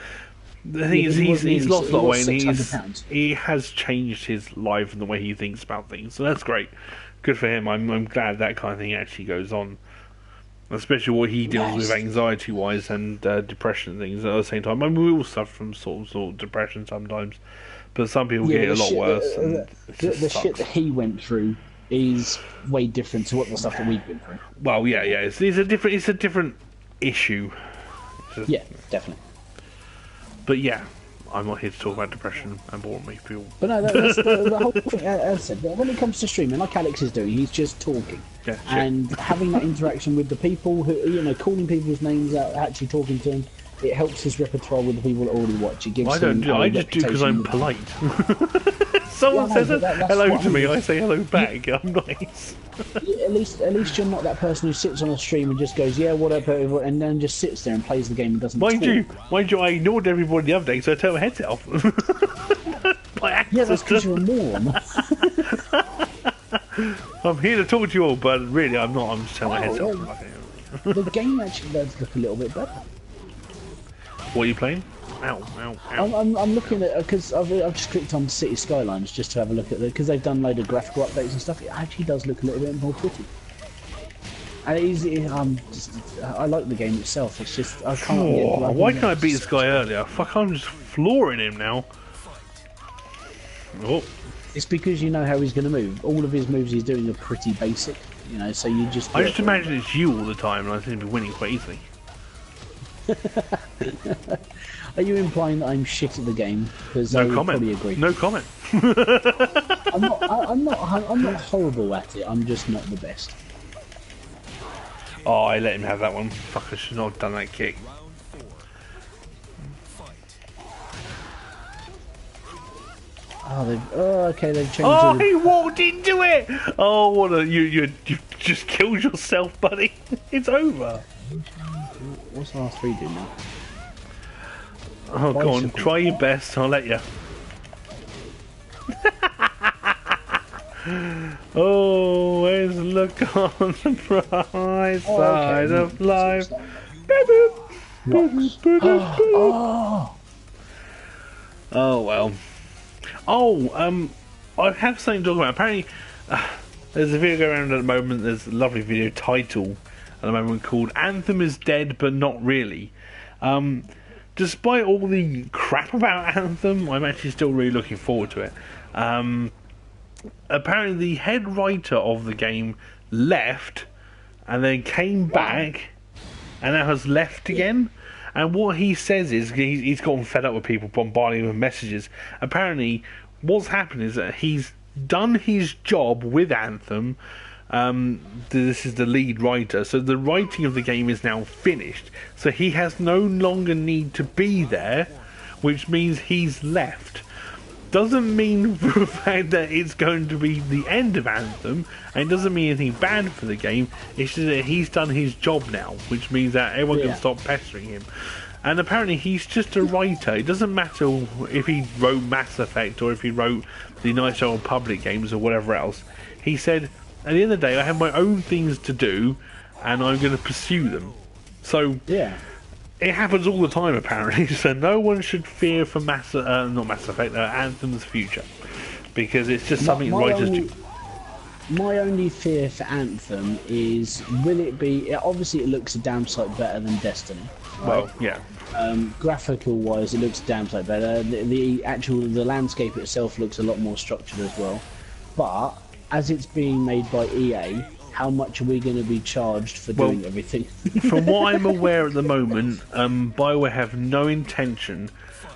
the thing is, he's lost a lot of weight, and he has changed his life and the way he thinks about things, so that's great. Good for him. I'm glad that kind of thing actually goes on. Especially what he deals with anxiety-wise and depression and things at the same time. I mean, we all suffer from sort of depression sometimes, but some people get it a lot worse. The shit that he went through is way different to what the stuff that we've been through. Well, yeah, it's a different issue. Yeah, definitely. But yeah, I'm not here to talk about depression and what makes me feel. But no, that's the whole thing. As I said, when it comes to streaming, like Alex is doing, he's just talking. Yeah, and having that interaction with the people who, calling people's names out, actually talking to them, it helps his repertoire with the people that already watch. It gives I just do because I'm polite. Someone says hello to me, I say hello back. I'm nice. At least you're not that person who sits on a stream and just goes, yeah, whatever, and then just sits there and plays the game and doesn't talk. Mind you, I ignored everybody the other day, so I turned my headset off. by accident. Yeah, that's because you're a moron. I'm here to talk to you all, but really I'm not. I'm just telling my heads off. The game actually does look a little bit better. What are you playing? Ow, ow, ow. I'm looking at, because I've just clicked on City Skylines just to have a look at it, because they've done a load of graphical updates and stuff. It actually does look a little bit more pretty. And I like the game itself. It's just I can't. Why can't I beat this guy earlier? Fuck! I'm just flooring him now. Oh. It's because you know how he's going to move. All of his moves he's doing are pretty basic, you know. So you just. I just imagine it's you all the time, and I seem to be winning quite easily. Are you implying that I'm shit at the game? Because No I would comment. probably agree. No comment. I'm not horrible at it. I'm just not the best. Oh, I let him have that one. Fuck! I should not have done that kick. Okay, they've changed. Oh, he walked into it. Oh, what a you just killed yourself, buddy. It's over. What's R3 do now? Oh, go on, try your best. I'll let you. Oh, where's the look on the bright side of life? Oh well. Oh, I have something to talk about. Apparently, there's a video going around at the moment. There's a lovely video title at the moment called "Anthem is Dead, but Not Really." Despite all the crap about Anthem, I'm actually still really looking forward to it. Apparently, the head writer of the game left and then came back and now has left again. And what he says is he's gotten fed up with people bombarding him with messages. Apparently, what's happened is that he's done his job with Anthem. This is the lead writer, so the writing of the game is now finished. So he has no longer need to be there, which means he's left. Doesn't mean for a fact that it's going to be the end of Anthem, and it doesn't mean anything bad for the game. It's just that he's done his job now, which means that everyone can stop pestering him. And apparently he's just a writer. It doesn't matter if he wrote Mass Effect or if he wrote the Night Old Public games or whatever else. He said, at the end of the day, I have my own things to do, and I'm going to pursue them. So it happens all the time, apparently. So no one should fear for not Mass Effect, Anthem's future, because it's just something writers do. My only fear for Anthem is, will it be? Obviously, it looks a damn sight better than Destiny. Right? Well, yeah. Graphical wise, it looks a damn sight better. The landscape itself looks a lot more structured as well. But as it's being made by EA, how much are we going to be charged for doing everything? From what I'm aware at the moment, BioWare have no intention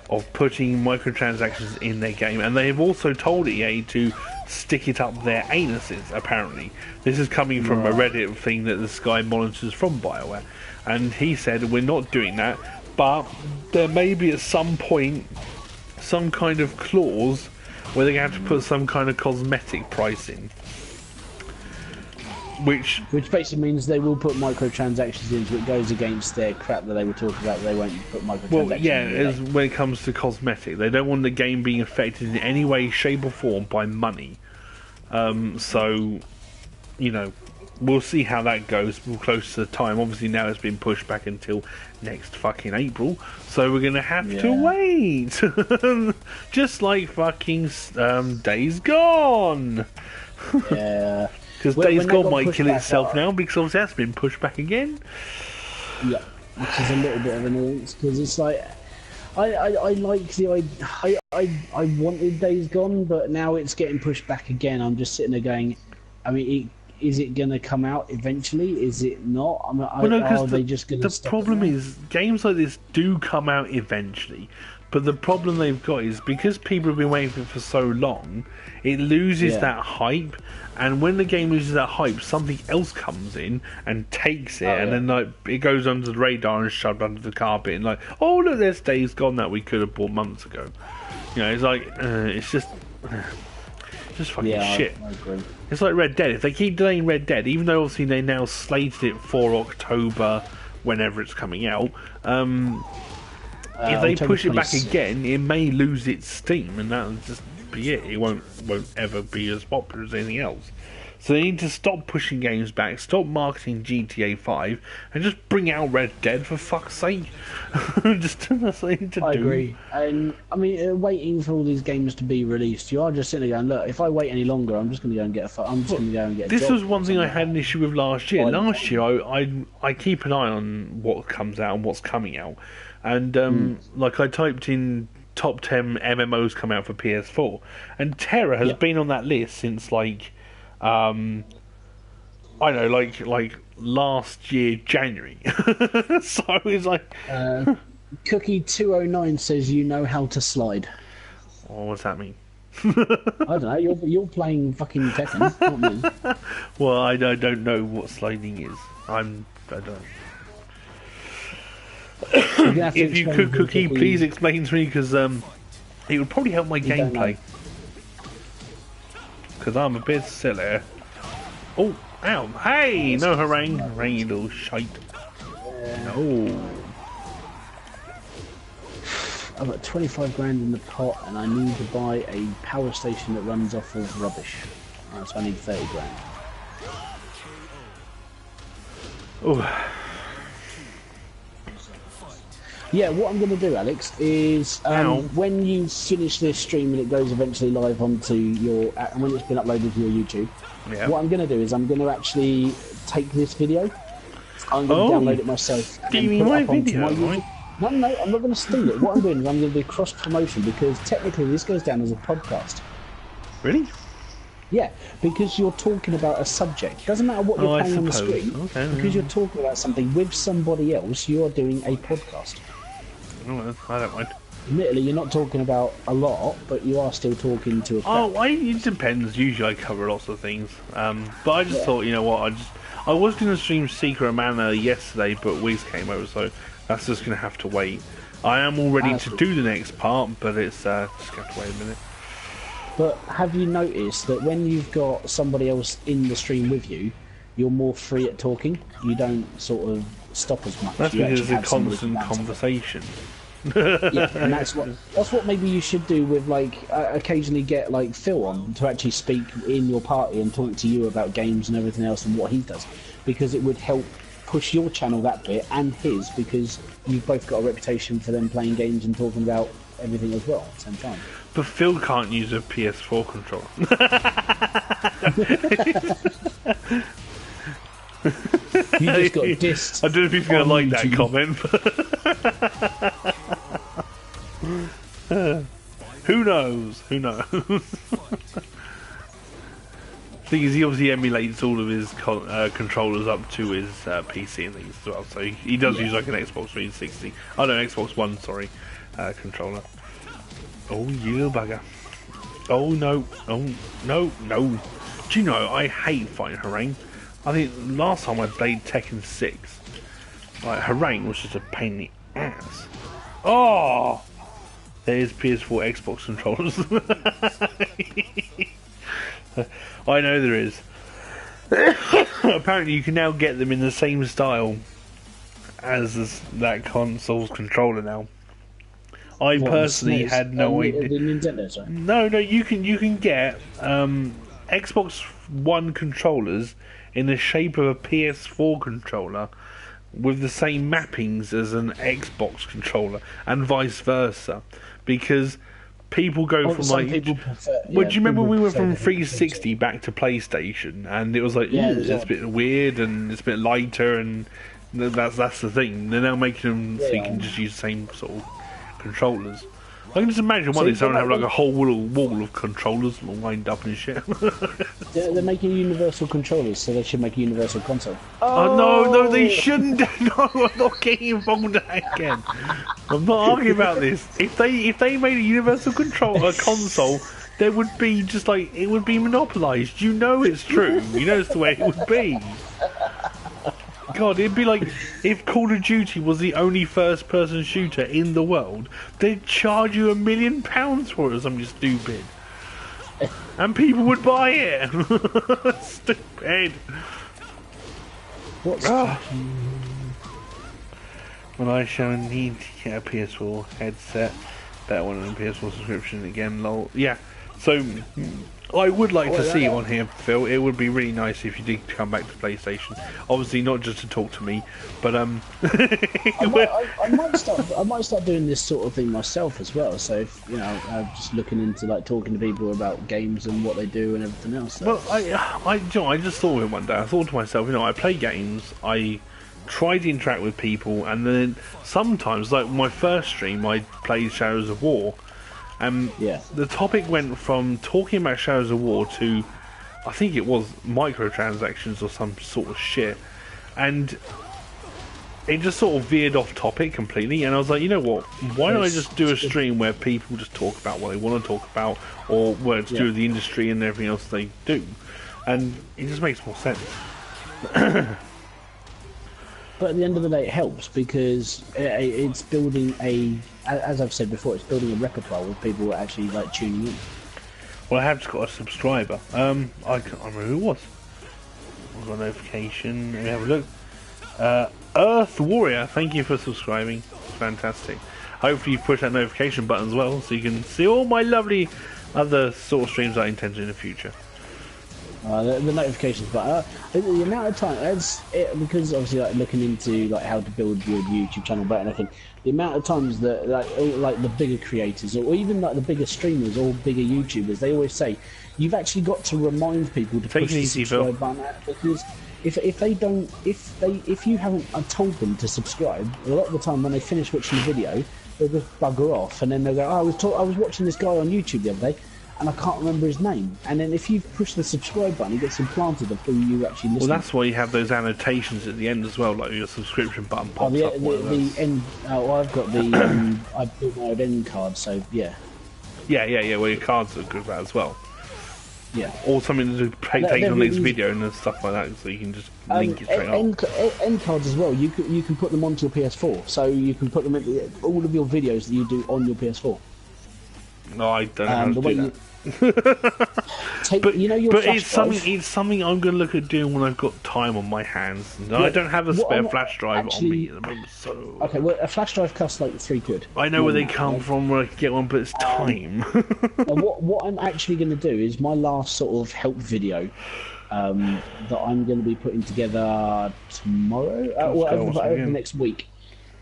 of putting microtransactions in their game, and they have also told EA to stick it up their anuses, apparently. This is coming from a Reddit thing that this guy monitors from BioWare, and he said, we're not doing that, but there may be at some point some kind of clause where they have to put some kind of cosmetic price in. Which basically means they will put microtransactions in, so it goes against their crap that they were talking about. They won't put microtransactions in. When it comes to cosmetic, they don't want the game being affected in any way, shape or form by money. So, you know, we'll see how that goes. We're close to the time. Obviously now it's been pushed back until next fucking April, so we're gonna have to wait. Just like fucking Days Gone. Yeah. Because Days Gone might kill itself now, because obviously that's been pushed back again. Yeah, which is a little bit of an annoyance, because it's like, I like the I wanted Days Gone, but now it's getting pushed back again. I'm just sitting there going, I mean, is it going to come out eventually? Is it not? I mean, are they just going to? The problem is, games like this do come out eventually. But the problem they've got is, because people have been waiting for so long, it loses that hype. And when the game loses that hype, something else comes in and takes it, and then like it goes under the radar and shoved under the carpet, and like, oh look, there's Days Gone that we could have bought months ago. You know, it's like it's just fucking shit. I agree. It's like Red Dead. If they keep delaying Red Dead, even though obviously they now slated it for October, whenever it's coming out. If they push it back again, it may lose its steam, and that's just be it. It won't ever be as popular as anything else. So they need to stop pushing games back, stop marketing GTA 5, and just bring out Red Dead for fuck's sake. Just that's what they need to do. I agree. And I mean, waiting for all these games to be released, you are just sitting there going, look, if I wait any longer, I'm just going to go and get a This was one thing I had an issue with last year. Last year, I keep an eye on what comes out and what's coming out. And like I typed in top 10 MMOs come out for PS4, and Terra has been on that list since like I don't know, like last year January. So it's like Cookie 209 says you know how to slide. oh, what's that mean? I don't know. You're playing fucking Tekken, not me. Well, I don't know what sliding is. I don't know. If you could, Cookie, please explain to me, because it would probably help my gameplay. Because I'm a bit silly. Oh, ow! Hey, no harangue, you little shite. No. I've got 25 grand in the pot, and I need to buy a power station that runs off of rubbish. So I need 30 grand. Oh. Yeah, what I'm going to do, Alex, is when you finish this stream and it goes eventually live onto your, and when it's been uploaded to your YouTube, what I'm going to do is I'm going to actually take this video, I'm going to download it myself, and put it up onto my YouTube. No, I'm not going to steal it. What I'm doing is I'm going to do cross promotion, because technically this goes down as a podcast. Really? Yeah, because you're talking about a subject. Doesn't matter what you're playing on the screen. Because you're talking about something with somebody else, you are doing a podcast. Oh, I don't mind. Admittedly, you're not talking about a lot, but you are still talking to a crowd. Oh, it depends. Usually I cover lots of things. But I just thought, you know what, I was going to stream Secret of Mana yesterday, but Wiz came over, so that's just going to have to wait. I am all ready to do the next part, but it's just going to have to wait a minute. But have you noticed that when you've got somebody else in the stream with you, you're more free at talking? You don't sort of stop as much. That's because it's a constant conversation. Yeah, and that's what maybe you should do with, like, occasionally get like Phil on to actually speak in your party and talk to you about games and everything else and what he does, because it would help push your channel that bit and his, because you've both got a reputation for them playing games and talking about everything as well at the same time. But Phil can't use a PS4 controller. You just got dissed. I don't know if he's going to like that comment, but who knows? Who knows? Thing is, he obviously emulates all of his controllers up to his PC and things as well. So he does use like an Xbox 360. Oh no, Xbox One, sorry, controller. Oh, you little bugger. Oh no. Oh no, no. Do you know, I hate fighting Harangue. I think last time I played Tekken 6, like, Harangue was just a pain in the ass. Oh! There's PS4 Xbox controllers. I know there is. Apparently you can now get them in the same style as that console's controller now. I personally had no idea. The Nintendo, sorry. No, you can get Xbox One controllers in the shape of a PS4 controller with the same mappings as an Xbox controller, and vice versa, because people go from like. Well, do you remember we went from 360 back to PlayStation, and it was like, it's a bit weird and it's a bit lighter, and that's the thing. They're now making them so you can just use the same sort of controllers. I can just imagine one day someone have like a whole wall of controllers lined up and shit. They're making universal controllers, so they should make a universal console. Oh no, they shouldn't. No, I'm not getting involved in that again. I'm not arguing about this. If they made a universal console, there would be just like, it would be monopolised. You know it's true. You know it's the way it would be. God, it'd be like if Call of Duty was the only first-person shooter in the world, they'd charge you £1 million for it or something stupid. And people would buy it. Stupid. What's When I shall need to get a PS4 headset, better one than a PS4 subscription again, lol. Yeah, So I would like to see you on here, Phil. It would be really nice if you did come back to PlayStation. Obviously, not just to talk to me, but I might start doing this sort of thing myself as well. So if, you know, just looking into like talking to people about games and what they do and everything else. So. Well, I just thought of it one day. I thought to myself, you know, I play games. I try to interact with people, and then sometimes, like my first stream, I played Shadows of War. The topic went from talking about Shadows of War to, I think it was microtransactions or some sort of shit, and it just sort of veered off topic completely. And I was like, you know what? Why don't I just do a stream where people just talk about what they want to talk about, or what it's to do with the industry and everything else they do, and it just makes more sense. But at the end of the day, it helps because it's building as I've said before, it's building a repertoire with people actually like tuning in. Well, I have just got a subscriber. I can't remember who it was. I've got a notification. Let me have a look. Earth Warrior, thank you for subscribing. Fantastic. Hopefully you push that notification button as well, so you can see all my lovely other sort of streams I intend to in the future. The notifications, but the amount of time because obviously like looking into like how to build your YouTube channel better, and I think the amount of times that like the bigger creators or even like the bigger streamers or bigger YouTubers, they always say you've actually got to remind people to push the subscribe button out, because if you haven't told them to subscribe, a lot of the time when they finish watching the video, they'll just bugger off, and then they'll go, I was watching this guy on YouTube the other day, and I can't remember his name. And then if you push the subscribe button, it gets implanted of who you actually listen to. Well, that's why you have those annotations at the end as well, like your subscription button pops up. The end. I've got the. I built my own end card, so yeah. Yeah. Well, your cards are good for that as well. Yeah. Or something to take on the next video and stuff like that, so you can just link it straight up. End cards as well. You can put them onto your PS4, so you can put them in all of your videos that you do on your PS4. No, I don't know how to do that. But it's something I'm going to look at doing when I've got time on my hands. No, I don't have a spare flash drive on me at the moment, so... Okay, well, a flash drive costs like £3. I know where they come from, where I can get one, but it's time. What I'm actually going to do is my last sort of help video that I'm going to be putting together tomorrow, over the next week.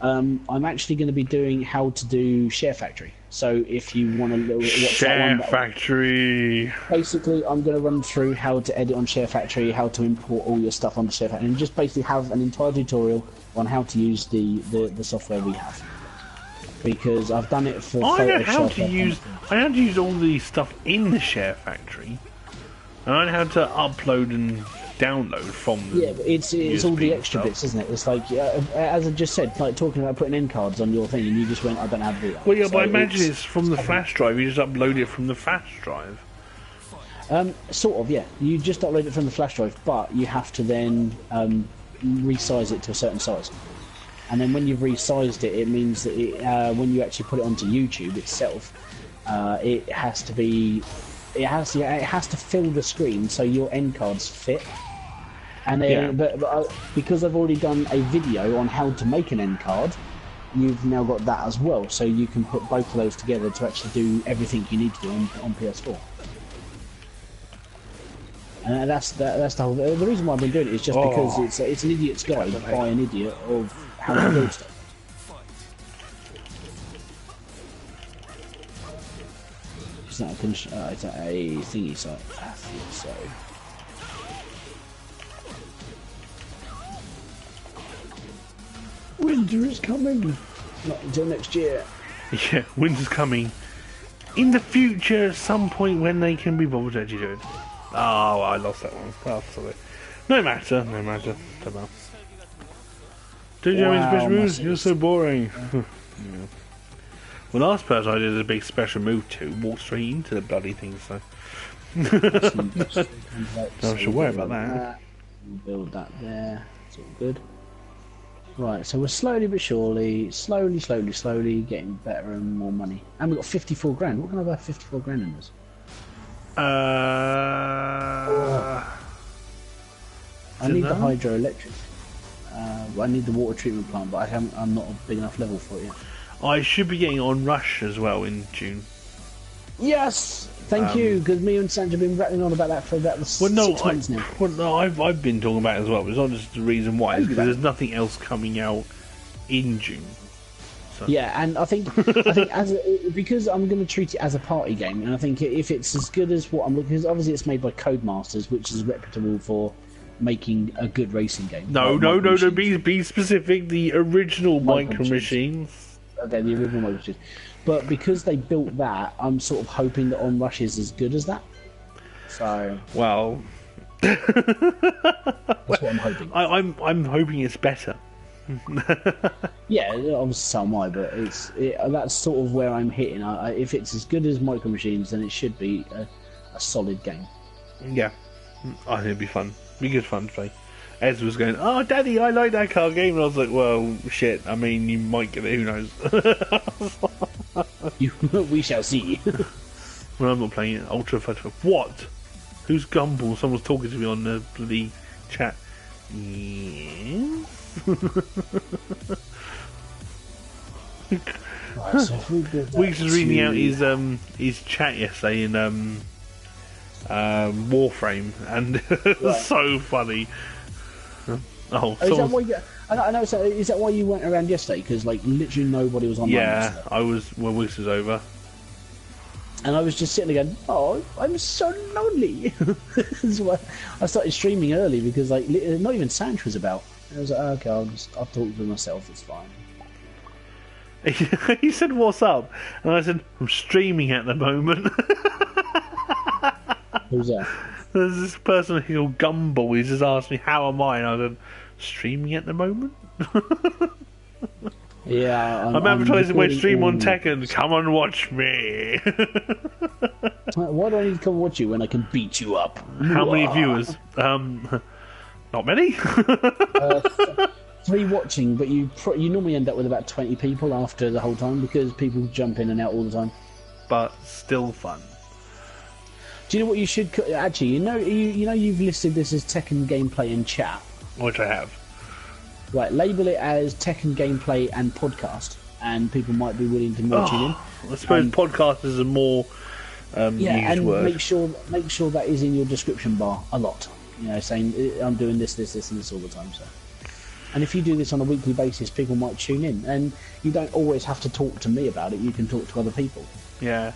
I'm actually going to be doing how to do Share Factory. So if you want to watch Share Factory, basically I'm going to run through how to edit on Share Factory, how to import all your stuff onto Share Factory, and just basically have an entire tutorial on how to use the software we have. Because I've done it for. I know how to use all the stuff in the Share Factory, and I know how to upload and download from the but it's all the extra bits, isn't it? It's like as I just said, like talking about putting end cards on your thing, and you just went, I don't have the. Well, yeah, but I imagine it's from the flash drive. You just upload it from the flash drive. Sort of, yeah. You just upload it from the flash drive, but you have to then resize it to a certain size. And then when you've resized it, it means that when you actually put it onto YouTube itself, it has to fill the screen so your end cards fit. And then, but because I've already done a video on how to make an end card, you've now got that as well, so you can put both of those together to actually do everything you need to do on PS4. And that's the whole. The reason why I've been doing it is just because it's an idiot's guide by an idiot of how to build stuff. It's not a thingy site. So. Winter is coming. Not until next year. Yeah, winter's coming. In the future, at some point when they can be bothered to actually do it. Oh, I lost that one. Oh, sorry. No matter. Don't matter. Did you have any special moves? You're so boring. Yeah. Well, last person I did a big special move to walk straight into the bloody thing, so. Don't should worry about that. We'll build that there. It's all good. Right, so we're slowly but surely, slowly getting better and more money. And we've got 54 grand. What can I buy 54 grand in this? I need the hydroelectric. I need the water treatment plant, but I'm not a big enough level for it yet. I should be getting on Rush as well in June. Yes, thank you, because me and Sandra have been rattling on about that for about the 6 months now. Well, no, I've been talking about it as well. But it's not just the reason why. It's because there's nothing else coming out in June. So. Yeah, and I think because I'm going to treat it as a party game, and I think if it's as good as what I'm looking, because obviously it's made by Codemasters, which is reputable for making a good racing game. No. Be specific. The original Micro Machines. Okay, the original Micro Machines. But because they built that, I'm sort of hoping that Onrush is as good as that. So. Well. That's what I'm hoping. I'm hoping it's better. Yeah, obviously so am I, but that's sort of where I'm hitting. If it's as good as Micro Machines, then it should be a solid game. Yeah, I think it'd be fun. Be good fun to play. Ez was going, "Oh, Daddy, I like that car game," and I was like, "Well, shit. I mean, you might get it. Who knows?" We shall see. Well, I'm not playing it. Ultra Fudge. What? Who's Gumball? Someone's talking to me on the bloody chat. Yes. Right, so Weeks was reading out his chat yesterday in Warframe, and it was so funny. Oh, is that why I know. So is that why you went around yesterday? Because like literally nobody was online. Yeah, yesterday. I was when Weeks was over, and I was just sitting there going, "Oh, I'm so lonely." I started streaming early because like not even Sanch was about. And I was like, oh, "Okay, I'll talk to myself. It's fine." He said, "What's up?" And I said, "I'm streaming at the moment." Who's that? There's this person who called Gumball. He just asked me, "How am I?" And I said, "Streaming at the moment." Yeah, I'm advertising my stream on Tekken. Come and watch me. Why do I need to come watch you when I can beat you up? How many viewers? Not many. 3 watching, but you normally end up with about 20 people after the whole time because people jump in and out all the time. But still fun. Do you know what you should actually? You know you've listed this as Tekken gameplay and chat, Which I have. right? Label it as Tekken gameplay and podcast, and people might be willing to more tune in. I suppose podcast is a more used and word. make sure that is in your description bar a lot. You know, saying I'm doing this, and this all the time. So, and if you do this on a weekly basis, people might tune in, and you don't always have to talk to me about it. You can talk to other people. Yeah.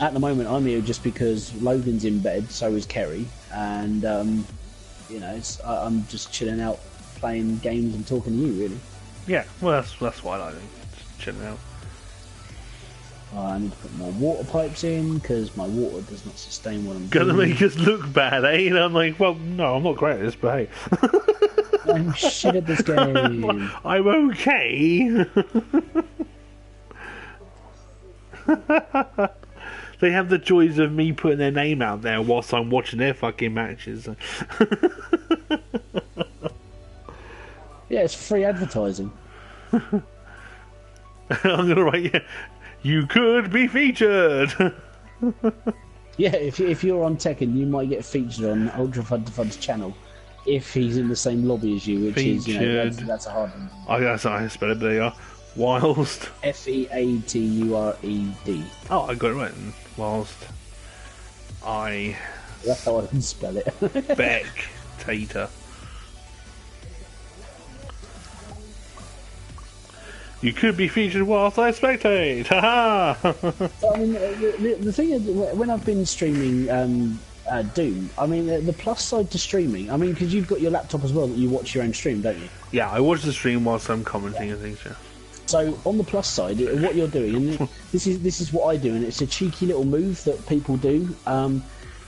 At the moment, I'm here just because Logan's in bed, so is Kerry, and I'm just chilling out, playing games and talking to you, really. Yeah, well, that's why I like it. Just chilling out. I need to put more water pipes in because my water does not sustain what I'm Gonna doing. make us look bad, eh? And I'm like, well, no, I'm not great at this, but hey. I'm shit at this game. I'm okay. They have the joys of me putting their name out there whilst I'm watching their fucking matches. Yeah, it's free advertising. I'm gonna write, yeah, you could be featured. Yeah, if you're on Tekken, you might get featured on Ultra Fud's channel if he's in the same lobby as you, which Featured. is that's a hard one. I spell it, but there you are. Whilst. Featured. Oh, I got it right. Whilst I That's how I can spell it. spectator. You could be featured whilst I spectate. Haha. I mean, the thing is, when I've been streaming Doom, I mean, the plus side to streaming, I mean, because you've got your laptop as well that you watch your own stream, don't you? Yeah, I watch the stream whilst I'm commenting and things. Yeah. So on the plus side, what you're doing, and this is what I do, and it's a cheeky little move that people do,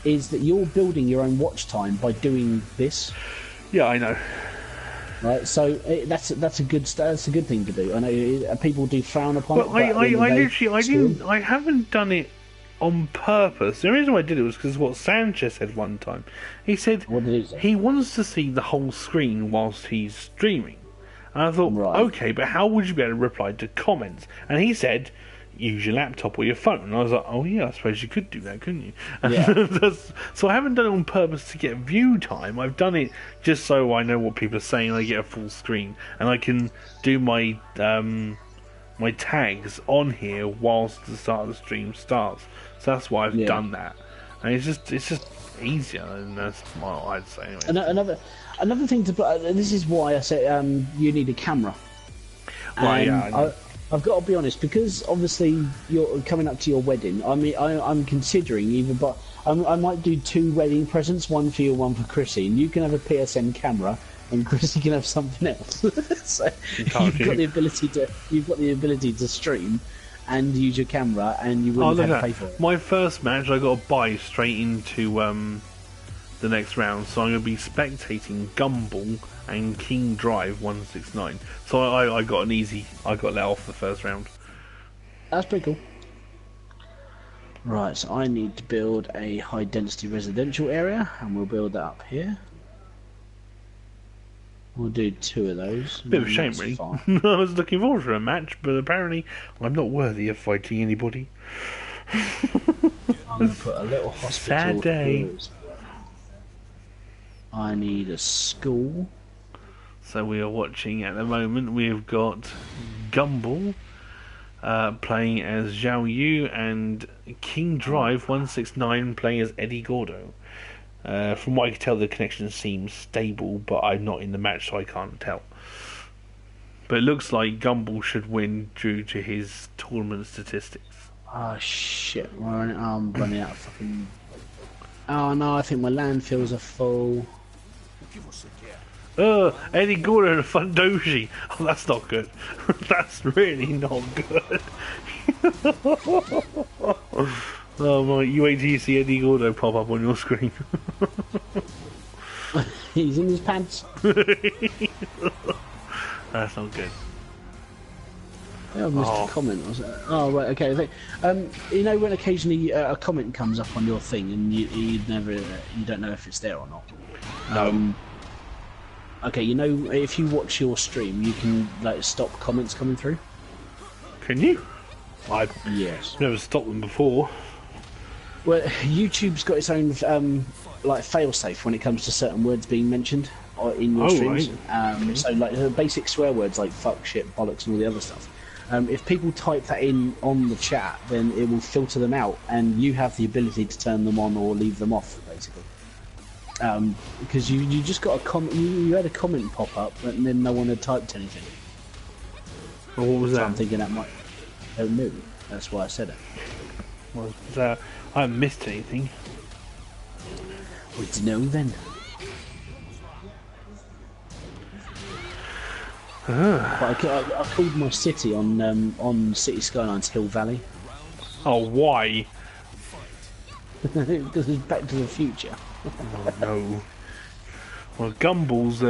is that you're building your own watch time by doing this. Yeah, I know. Right, so that's a good thing to do. I know people do frown upon But it. I haven't done it on purpose. The reason why I did it was because what Sanchez said one time. He said What did he say? he wants to see the whole screen whilst he's streaming. And I thought, Right. okay, but how would you be able to reply to comments? And he said, use your laptop or your phone. And I was like, oh yeah, I suppose you could do that, couldn't you? And Yeah. so I haven't done it on purpose to get view time. I've done it just so I know what people are saying. I get a full screen and I can do my my tags on here whilst the start of the stream starts. So that's why I've done that, and it's just easier, and that's what I'd say. Anyway. Another thing to put. This is why I say you need a camera. Well, yeah. I've got to be honest, because obviously you're coming up to your wedding. I mean, I'm considering either, but I might do 2 wedding presents, one for you, one for Chrissy, and you can have a PSN camera, and Chrissy can have something else. So you've got the ability to stream and use your camera, and you wouldn't have to pay for it. My first match, I got to buy straight into the next round, so I'm going to be spectating Gumball and King Drive 169. So I got let off the first round. That's pretty cool. Right, so I need to build a high density residential area, and we'll build that up here. We'll do 2 of those. Bit of a shame, really. I was looking forward to a match, but apparently I'm not worthy of fighting anybody. I'm going to put a little hospital. Sad day. I need a school. So we are watching at the moment. We've got Gumball playing as Zhao Yu, and King Drive 169 playing as Eddie Gordo. From what I can tell, the connection seems stable, but I'm not in the match, so I can't tell. But it looks like Gumball should win due to his tournament statistics. Oh shit! I'm running out of fucking. Oh no! I think my landfills are full. Eddie Gordo and a Fundoshi. Oh, that's not good. That's really not good. Oh my! You wait till you see Eddie Gordo pop up on your screen. He's in his pants. That's not good. Yeah, I missed a comment. Oh right, okay. You know when occasionally a comment comes up on your thing and you don't know if it's there or not. No. Okay, you know if you watch your stream, you can stop comments coming through. Can you? I've Yes. never stopped them before. Well, YouTube's got its own fail-safe when it comes to certain words being mentioned in your streams. Right. So the basic swear words like fuck, shit, bollocks, and all the other stuff. If people type that in on the chat, then it will filter them out, and you have the ability to turn them on or leave them off, basically. Because you just got a comment, you had a comment pop up, and then no one had typed anything. Well, what was that? I'm thinking that might. Oh no, that's why I said it. Was that? I haven't missed anything. Well, to know then. But I called my city on City Skylines Hill Valley. Oh, why? Because it's Back to the Future. Oh no. Well, Gumball's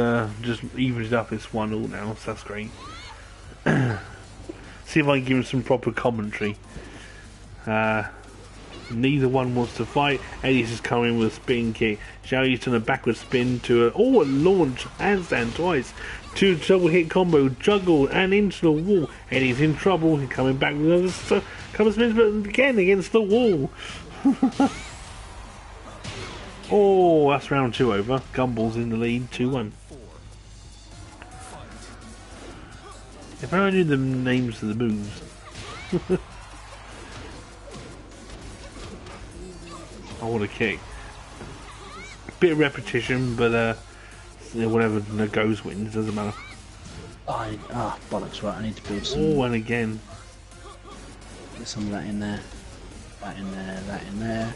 just evened up its 1-1 now, so that's great. See if I can give him some proper commentary. Neither one wants to fight. Eddie's just coming with a spin kick. Xiaoyi's done a backward spin to a launch, handstand twice. 2 double hit combo, juggle and into the wall. Eddie's in trouble. He's coming back with another couple of spins, but again against the wall. Oh, that's round 2 over. Gumball's in the lead, 2-1. If I only knew the names of the moves. I want a kick. Bit of repetition, but whatever goes wins, doesn't matter. Bollocks, right, I need to build some... Oh, and again. Get some of that in there. That in there, that in there.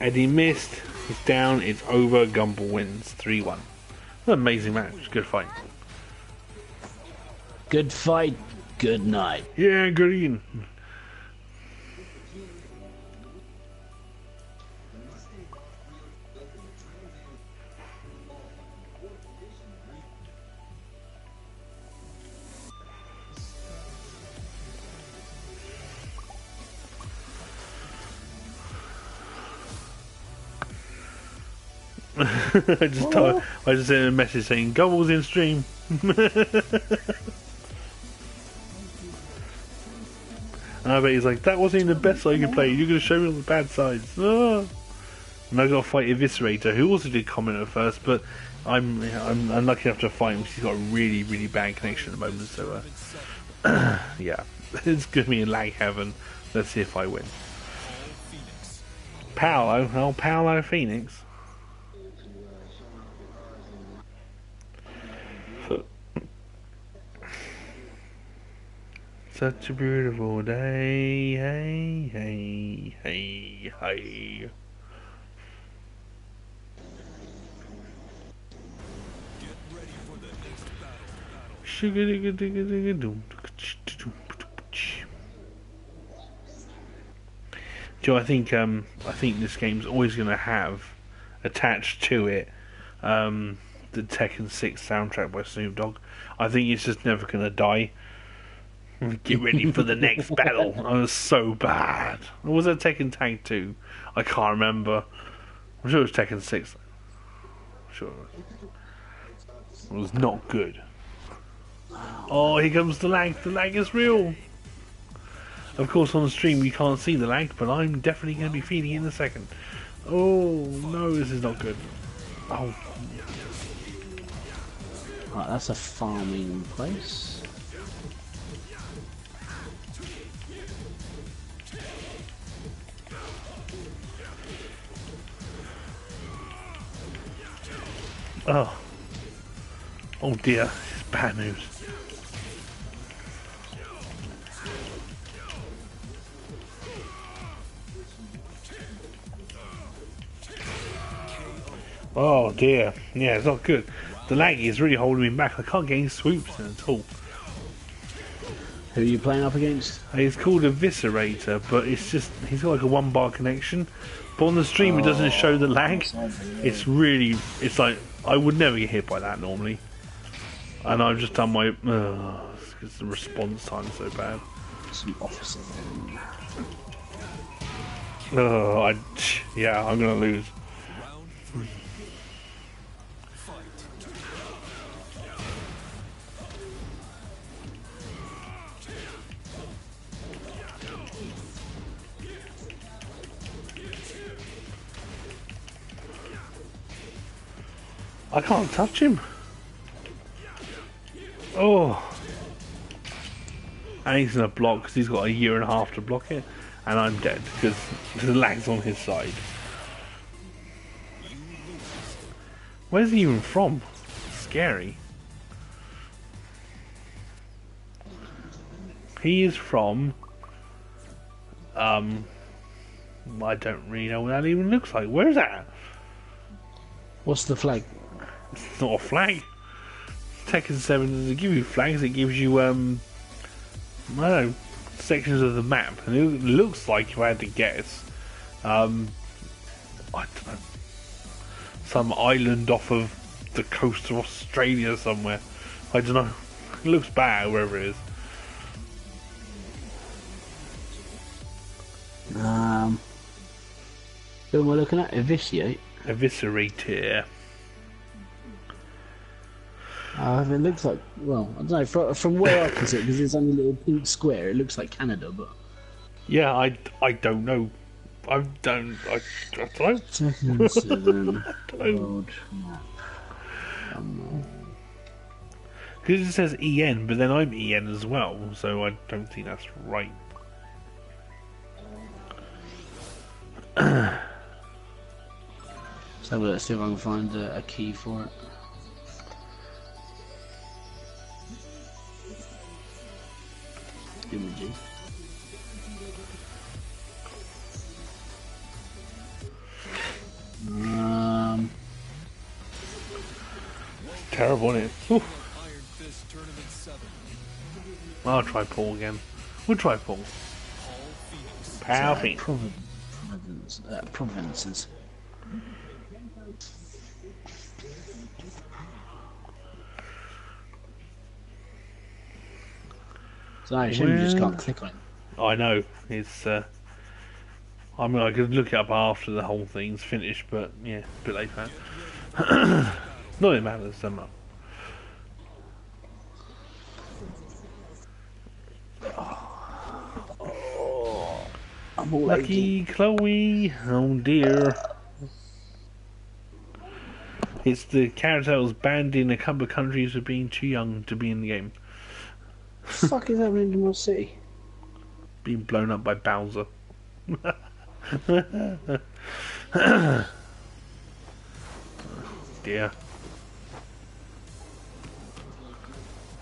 Eddie missed. He's down, it's over, Gumball wins, 3-1. An amazing match, good fight. Good fight, good night. Yeah, green. I just sent a message saying Gumball's in stream. And I bet he's like, that wasn't even the best side you could play, you're going to show me all the bad sides. Ah. And I got to fight Eviscerator, who also did comment at first, but I'm lucky enough to find him. He's got a really really bad connection at the moment. So yeah, it's gonna be in lag heaven. Let's see if I win. Paolo Phoenix. Such a beautiful day, hey, hey, hey, hey. Joe, I think this game's always going to have attached to it the Tekken 6 soundtrack by Snoop Dogg. I think it's just never going to die. Get ready for the next battle. I was so bad. Or was it Tekken Tag 2? I can't remember. I'm sure it was Tekken 6. I'm sure it was not good. Oh, here comes the lag. The lag is real. Of course, on the stream you can't see the lag, but I'm definitely going to be feeling it in a second. Oh, no, this is not good. Oh. Right, that's a farming place. Oh. Oh dear, it's bad news. Oh dear, yeah, it's not good. The lag is really holding me back. I can't get any swoops in at all. Who are you playing up against? It's called Eviscerator, but it's just, he's got like a 1-bar connection. But on the stream it doesn't show the lag. It's really, it's like, I would never get hit by that normally. And I've just done my, because the response time's so bad. Some officer. Yeah, I'm gonna lose. I can't touch him. Oh. And he's gonna block because he's got a year and a half to block it. And I'm dead because the lag's on his side. Where's he even from? Scary. He is from... I don't really know what that even looks like. Where's that? What's the flag? It's not a flag. Tekken 7 doesn't give you flags, it gives you, I don't know, sections of the map. And it looks like, if I had to guess, I don't know, some island off of the coast of Australia somewhere. I don't know. It looks bad, wherever it is. Who am I looking at? Eviscerator. It looks like, well, I don't know, from where I can see it, because it's only a little pink square, it looks like Canada, but... Yeah, I don't know. I don't know. Tekken 7 world map. Because it says EN, but then I'm EN as well, so I don't think that's right. So let's see if I can find a key for it. Imaging. Terrible, isn't it? Ooh. I'll try Paul again. We'll try Paul. Power Provinces. So I assume you just can't click on it. I know. It's. I mean, I could look it up after the whole thing's finished, but yeah, a bit late for that. Not it matters so much. I'm all Lucky Chloe. Oh dear. It's the character that was banned in a couple of countries for being too young to be in the game. Fuck is happening to my city? Being blown up by Bowser. Dear.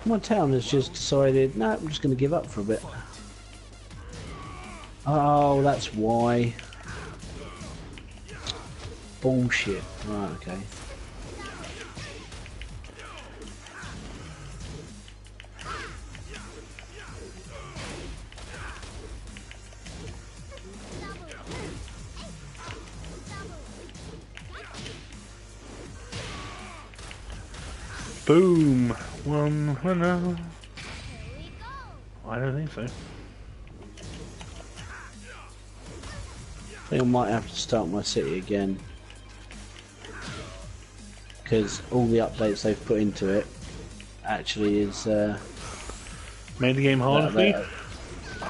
My town has just decided, no, I'm just going to give up for a bit. Oh, that's why. Bullshit. Right, okay. Boom! One winner. I don't think so. I think I might have to start my city again. Because all the updates they've put into it actually is... Made the game harder for you?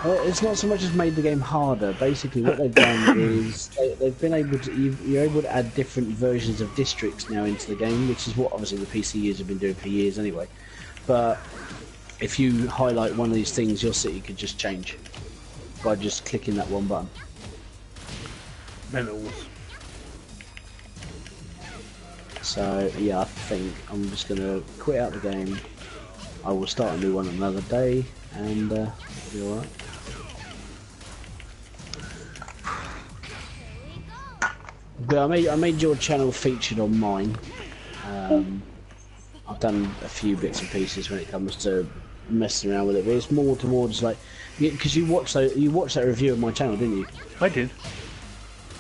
It's not so much as made the game harder. Basically, what they've done is they've been able to. You're able to add different versions of districts now into the game, which is what obviously the PC users have been doing for years anyway. But if you highlight one of these things, your city could just change by just clicking that one button. Mentals. So yeah, I think I'm just gonna quit out the game. I will start a new one another day, and it'll be alright. But I made your channel featured on mine. I've done a few bits and pieces when it comes to messing around with it, but it's more towards like, because you watched that review of my channel, didn't you? I did.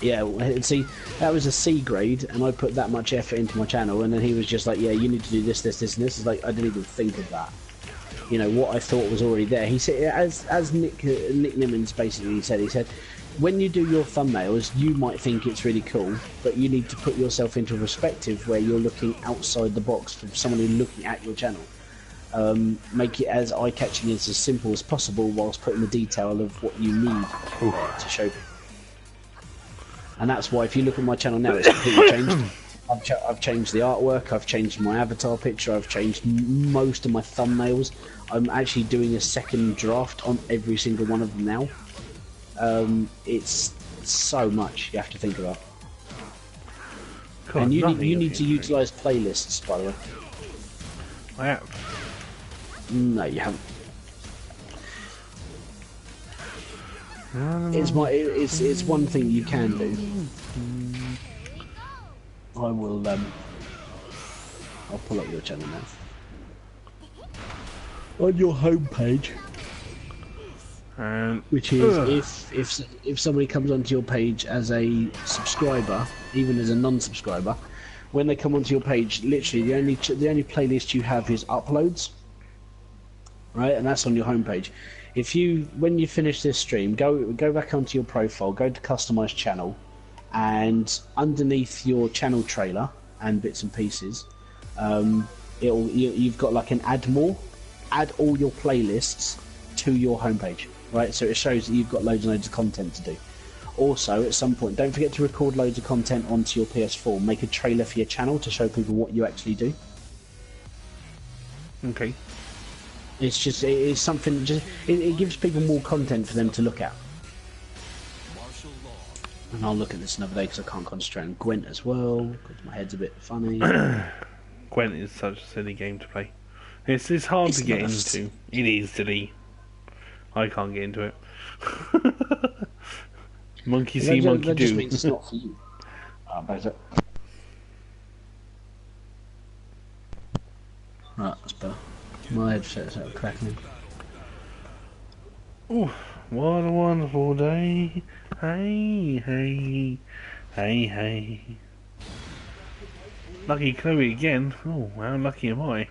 Yeah, see, that was a C grade, and I put that much effort into my channel, and then he was just like, yeah, you need to do this, this, this, and this. It's like, I didn't even think of that. You know, what I thought was already there. He said, as Nick Nimmons basically said, he said, when you do your thumbnails, you might think it's really cool, but you need to put yourself into a perspective where you're looking outside the box from someone who's looking at your channel. Make it as eye-catching as simple as possible, whilst putting the detail of what you need to show people. And that's why if you look at my channel now, it's completely changed. I've changed the artwork, I've changed my avatar picture, I've changed most of my thumbnails. I'm actually doing a second draft on every single one of them now. It's so much you have to think about. God, and you need to utilise playlists, by the way. I have. No, you haven't. It's one thing you can do. I will I'll pull up your channel now. On your homepage, which is if somebody comes onto your page as a subscriber, even as a non-subscriber, when they come onto your page, literally the only playlist you have is uploads, right? And that's on your homepage. When you finish this stream, go back onto your profile, go to customize channel, and underneath your channel trailer and bits and pieces, you've got like an add all your playlists to your homepage, right? So it shows that you've got loads and loads of content to do. Also, at some point, don't forget to record loads of content onto your PS4. Make a trailer for your channel to show people what you actually do. Okay. It's something. It gives people more content for them to look at. And I'll look at this another day because I can't concentrate on Gwent as well because my head's a bit funny. Gwent is such a silly game to play. It's hard to get into. It is silly. I can't get into it. Monkey see, monkey do. That just means it's not for you. Right, that's better. My headset's out cracking. Oh, what a wonderful day. Hey, hey, hey, hey. Lucky Chloe again. Oh, how lucky am I?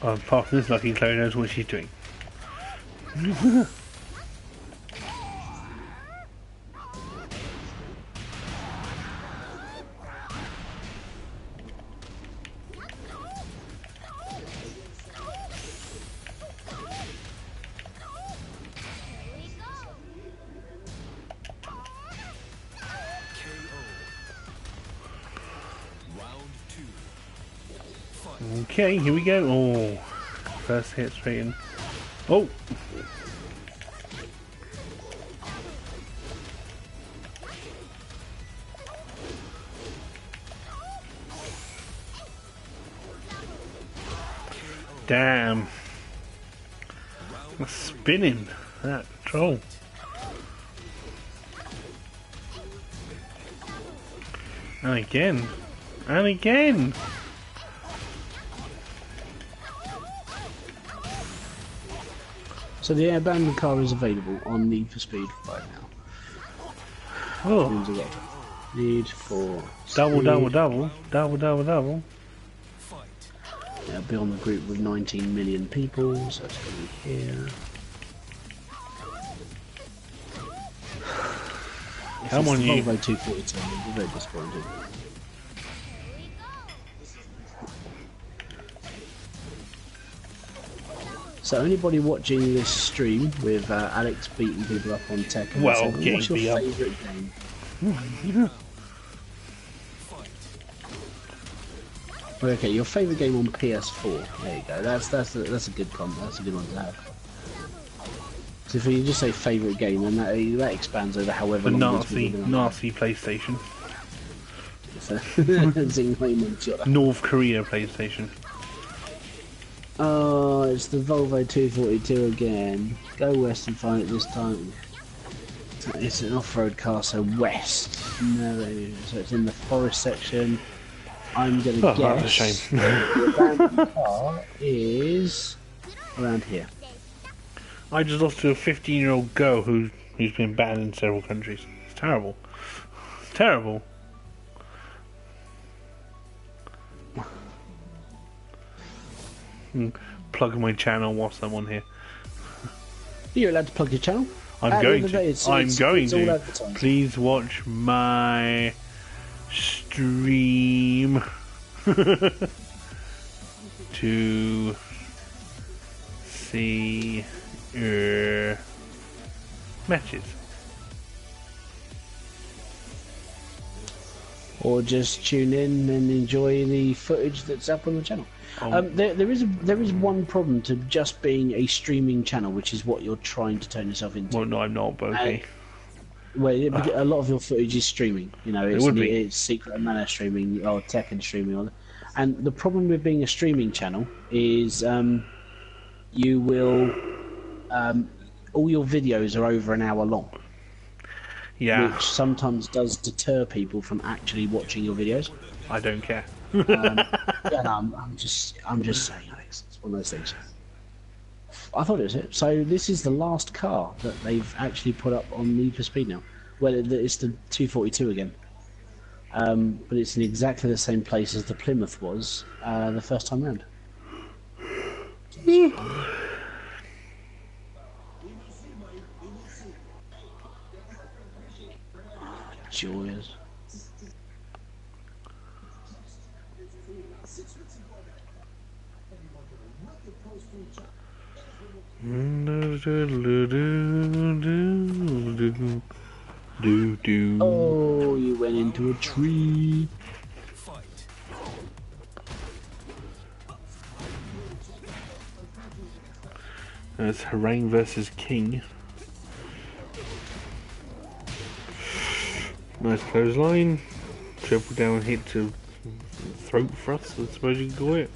Apart from this, lucky Chloe knows what she's doing. Okay, here we go. Oh, first hit straight in. Oh! Damn. That's spinning. That troll. And again. And again. So the abandoned car is available on Need for Speed right now. Oh. Need for Speed. Double. It'll be on the group with 19 million people, so it's going to be here. Come on, you. Volvo 242, you'll be very disappointed. So anybody watching this stream with Alex beating people up on Tekken, well, what's your favourite game? Okay, your favourite game on PS4. There you go. That's a good comment. That's a good one to have. So if you just say favourite game, then that expands over however the long. Nazi PlayStation. North Korea PlayStation. Oh, it's the Volvo 242 again. Go west and find it this time. It's an off-road car, so west. No, so it's in the forest section. I'm going to guess that's a shame. the abandoned car is around here. I just lost to a 15-year-old girl who's been banned in several countries. It's terrible. It's terrible. Plug my channel whilst I'm on here. You're allowed to plug your channel. I'm going to. Please watch my stream to see your matches. Or just tune in and enjoy the footage that's up on the channel. There is one problem to just being a streaming channel, which is what you're trying to turn yourself into. Well, no, I'm not, but okay. Well, a lot of your footage is streaming. You know, it's Secret Mana streaming or Tekken streaming, and the problem with being a streaming channel is you will all your videos are over an hour long. Yeah. Which sometimes does deter people from actually watching your videos. I don't care. Yeah, no, I'm just saying, Alex. It's one of those things. I thought it was it. So this is the last car that they've actually put up on Need for Speed now. Well, it's the 242 again. But it's in exactly the same place as the Plymouth was the first time round. Joyous. Oh, you went into a tree. It's Harangue versus King. Nice clothesline. Triple down hit to throat thrust, I suppose you can call it.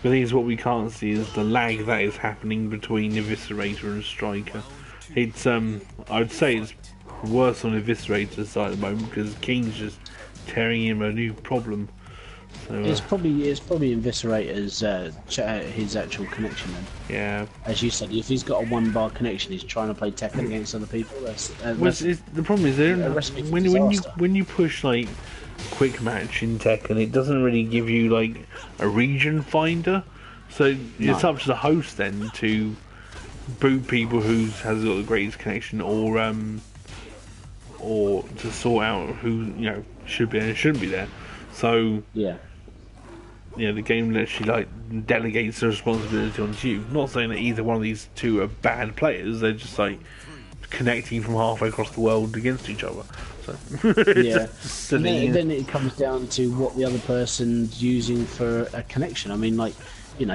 The thing is, what we can't see is the lag that is happening between Eviscerator and Striker. It's I would say it's worse on Eviscerator's side at the moment because King's just tearing him a new problem. So, it's probably Eviscerator's his actual connection then. Yeah. As you said, if he's got a 1-bar connection, he's trying to play Tekken against other people. The problem is when you push like quick match in Tekken, it doesn't really give you like a region finder. So it's up to the host then to boot people who has got the greatest connection, or to sort out who should be and shouldn't be there. So Yeah. the game literally like delegates the responsibility onto you. Not saying that either one of these two are bad players; they're just like connecting from halfway across the world against each other. So Yeah. Then it comes down to what the other person's using for a connection. I mean, like,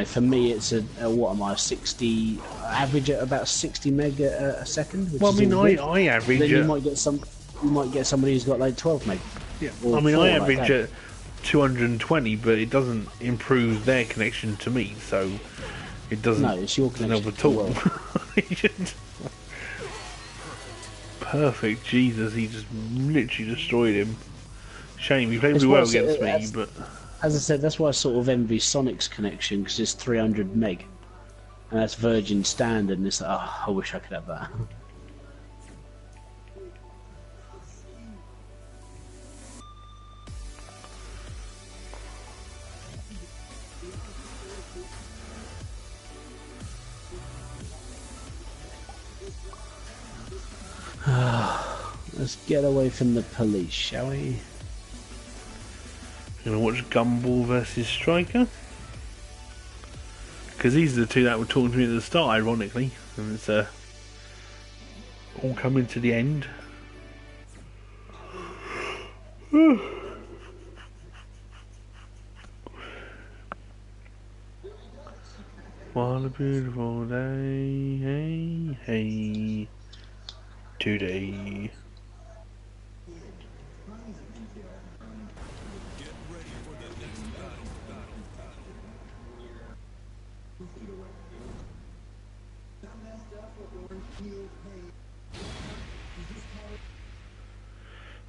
for me, it's a what am I, 60 average at about 60 meg a second. Which well, I is mean, all good. I average. Then you might get somebody who's got like 12 meg. Yeah. Or I mean, 4 I like average that. at 220, but it doesn't improve their connection to me. So it doesn't. No, it's your connection help to at the all. world. Perfect. Jesus, he just literally destroyed him. Shame, he played It's really well why I against said- me, but As I said, that's why I sort of envy Sonic's connection, because it's 300 meg. And that's Virgin standard, and it's like, oh, I wish I could have that. Let's get away from the police, shall we? gonna watch Gumball versus Striker. Because these are the two that were talking to me at the start, ironically. And it's all coming to the end. What a beautiful day, hey, hey, today.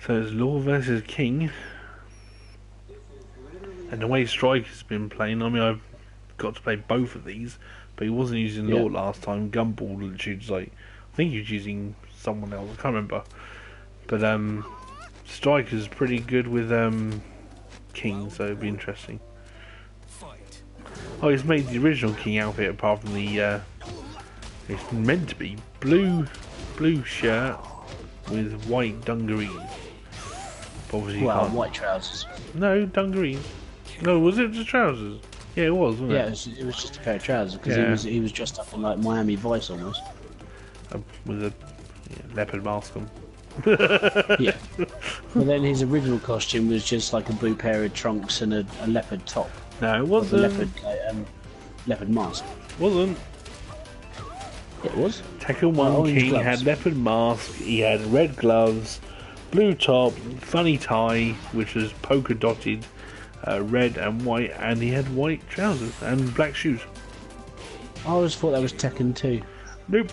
So it's Law versus King. And the way Striker's been playing, I mean, I've got to play both of these, but he wasn't using Law last time. Gumball literally was like, I think he was using someone else, I can't remember. But Striker's pretty good with King, so it'd be interesting. Oh, he's made the original King outfit apart from the it's meant to be blue shirt with white dungarees. But obviously you can't. White trousers. No, dungarees. No, was it just trousers? Yeah, it was, wasn't Yeah, it? it was just a pair of trousers, because he was dressed up in like Miami Vice almost. With a leopard mask on. Yeah. But then his original costume was just like a blue pair of trunks and a leopard top. No, it With a wasn't. leopard mask. Wasn't. It was. Tekken 1 orange King gloves. had leopard mask, he had red gloves, blue top, funny tie, which was polka dotted, red and white, and he had white trousers and black shoes. I always thought that was Tekken 2. Nope.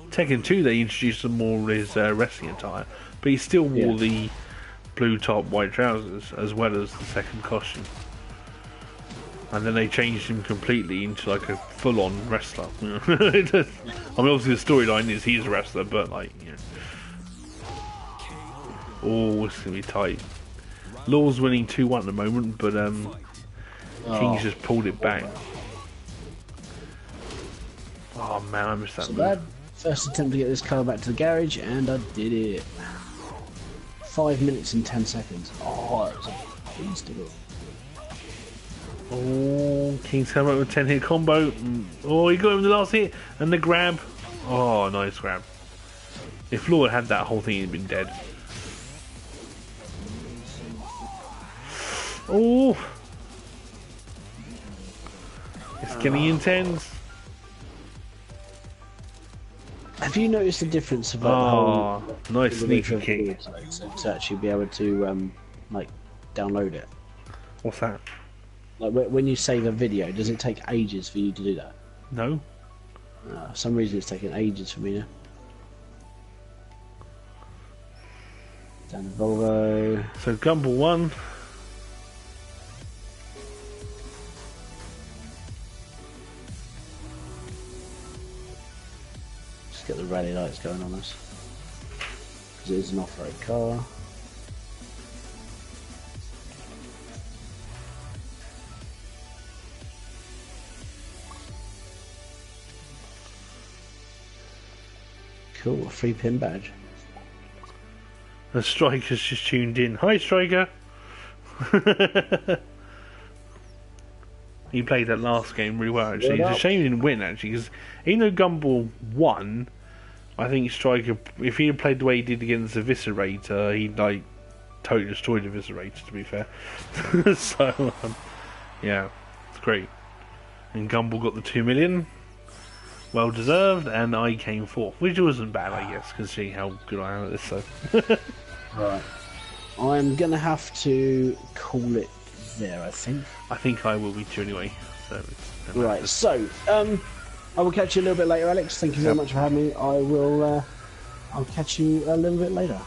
Tekken 2 they introduced some more of his wrestling attire, but he still wore the blue top, white trousers as well as the second costume. And then they changed him completely into like a full-on wrestler. I mean, obviously the storyline is he's a wrestler, but like, oh, it's gonna be tight. Law's winning 2-1 at the moment, but King's just pulled it back. Oh man, I missed that So move. bad. First attempt to get this car back to the garage, and I did it. 5 minutes and 10 seconds. Oh, that was a beast to do. Oh, King's come up with a 10-hit combo. Oh, he got him the last hit and the grab. Oh, nice grab. If Law had that whole thing, he'd been dead. Oh, it's getting intense. Have you noticed the difference about Oh, nice sneaky the kick. to actually be able to like download it? What's that? Like when you save a video, does it take ages for you to do that? No. For some reason, it's taking ages for me now. Down the Volvo. So Gumball won. Just get the rally lights going on us, because it is an off-road car. Cool, a free pin badge. The Striker's just tuned in. Hi, Striker! He played that last game really well, actually. It's a shame he didn't win, actually, because even though Gumball won, I think Striker, if he had played the way he did against Eviscerator, he'd, like, totally destroyed Eviscerator, to be fair. So, yeah, it's great. And Gumball got the 2 million. Well deserved, and I came fourth, which wasn't bad, I guess, considering how good I am at this. So, Right, I'm gonna have to call it there. I think I will be too anyway. So, right. So, I will catch you a little bit later, Alex. Thank you very much for having me. I'll catch you a little bit later.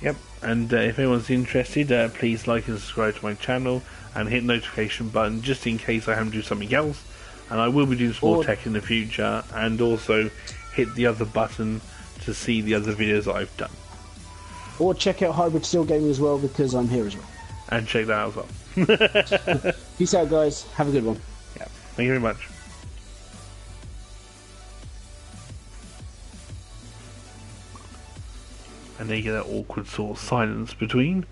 Yep. And if anyone's interested, please like and subscribe to my channel and hit the notification button just in case I have to do something else. And I will be doing some more tech in the future, and also hit the other button to see the other videos that I've done. Or check out Hybrid Steel Gaming as well, because I'm here as well. And check that out as well. Peace out, guys. Have a good one. Yeah. Thank you very much. And there you get that awkward sort of silence between.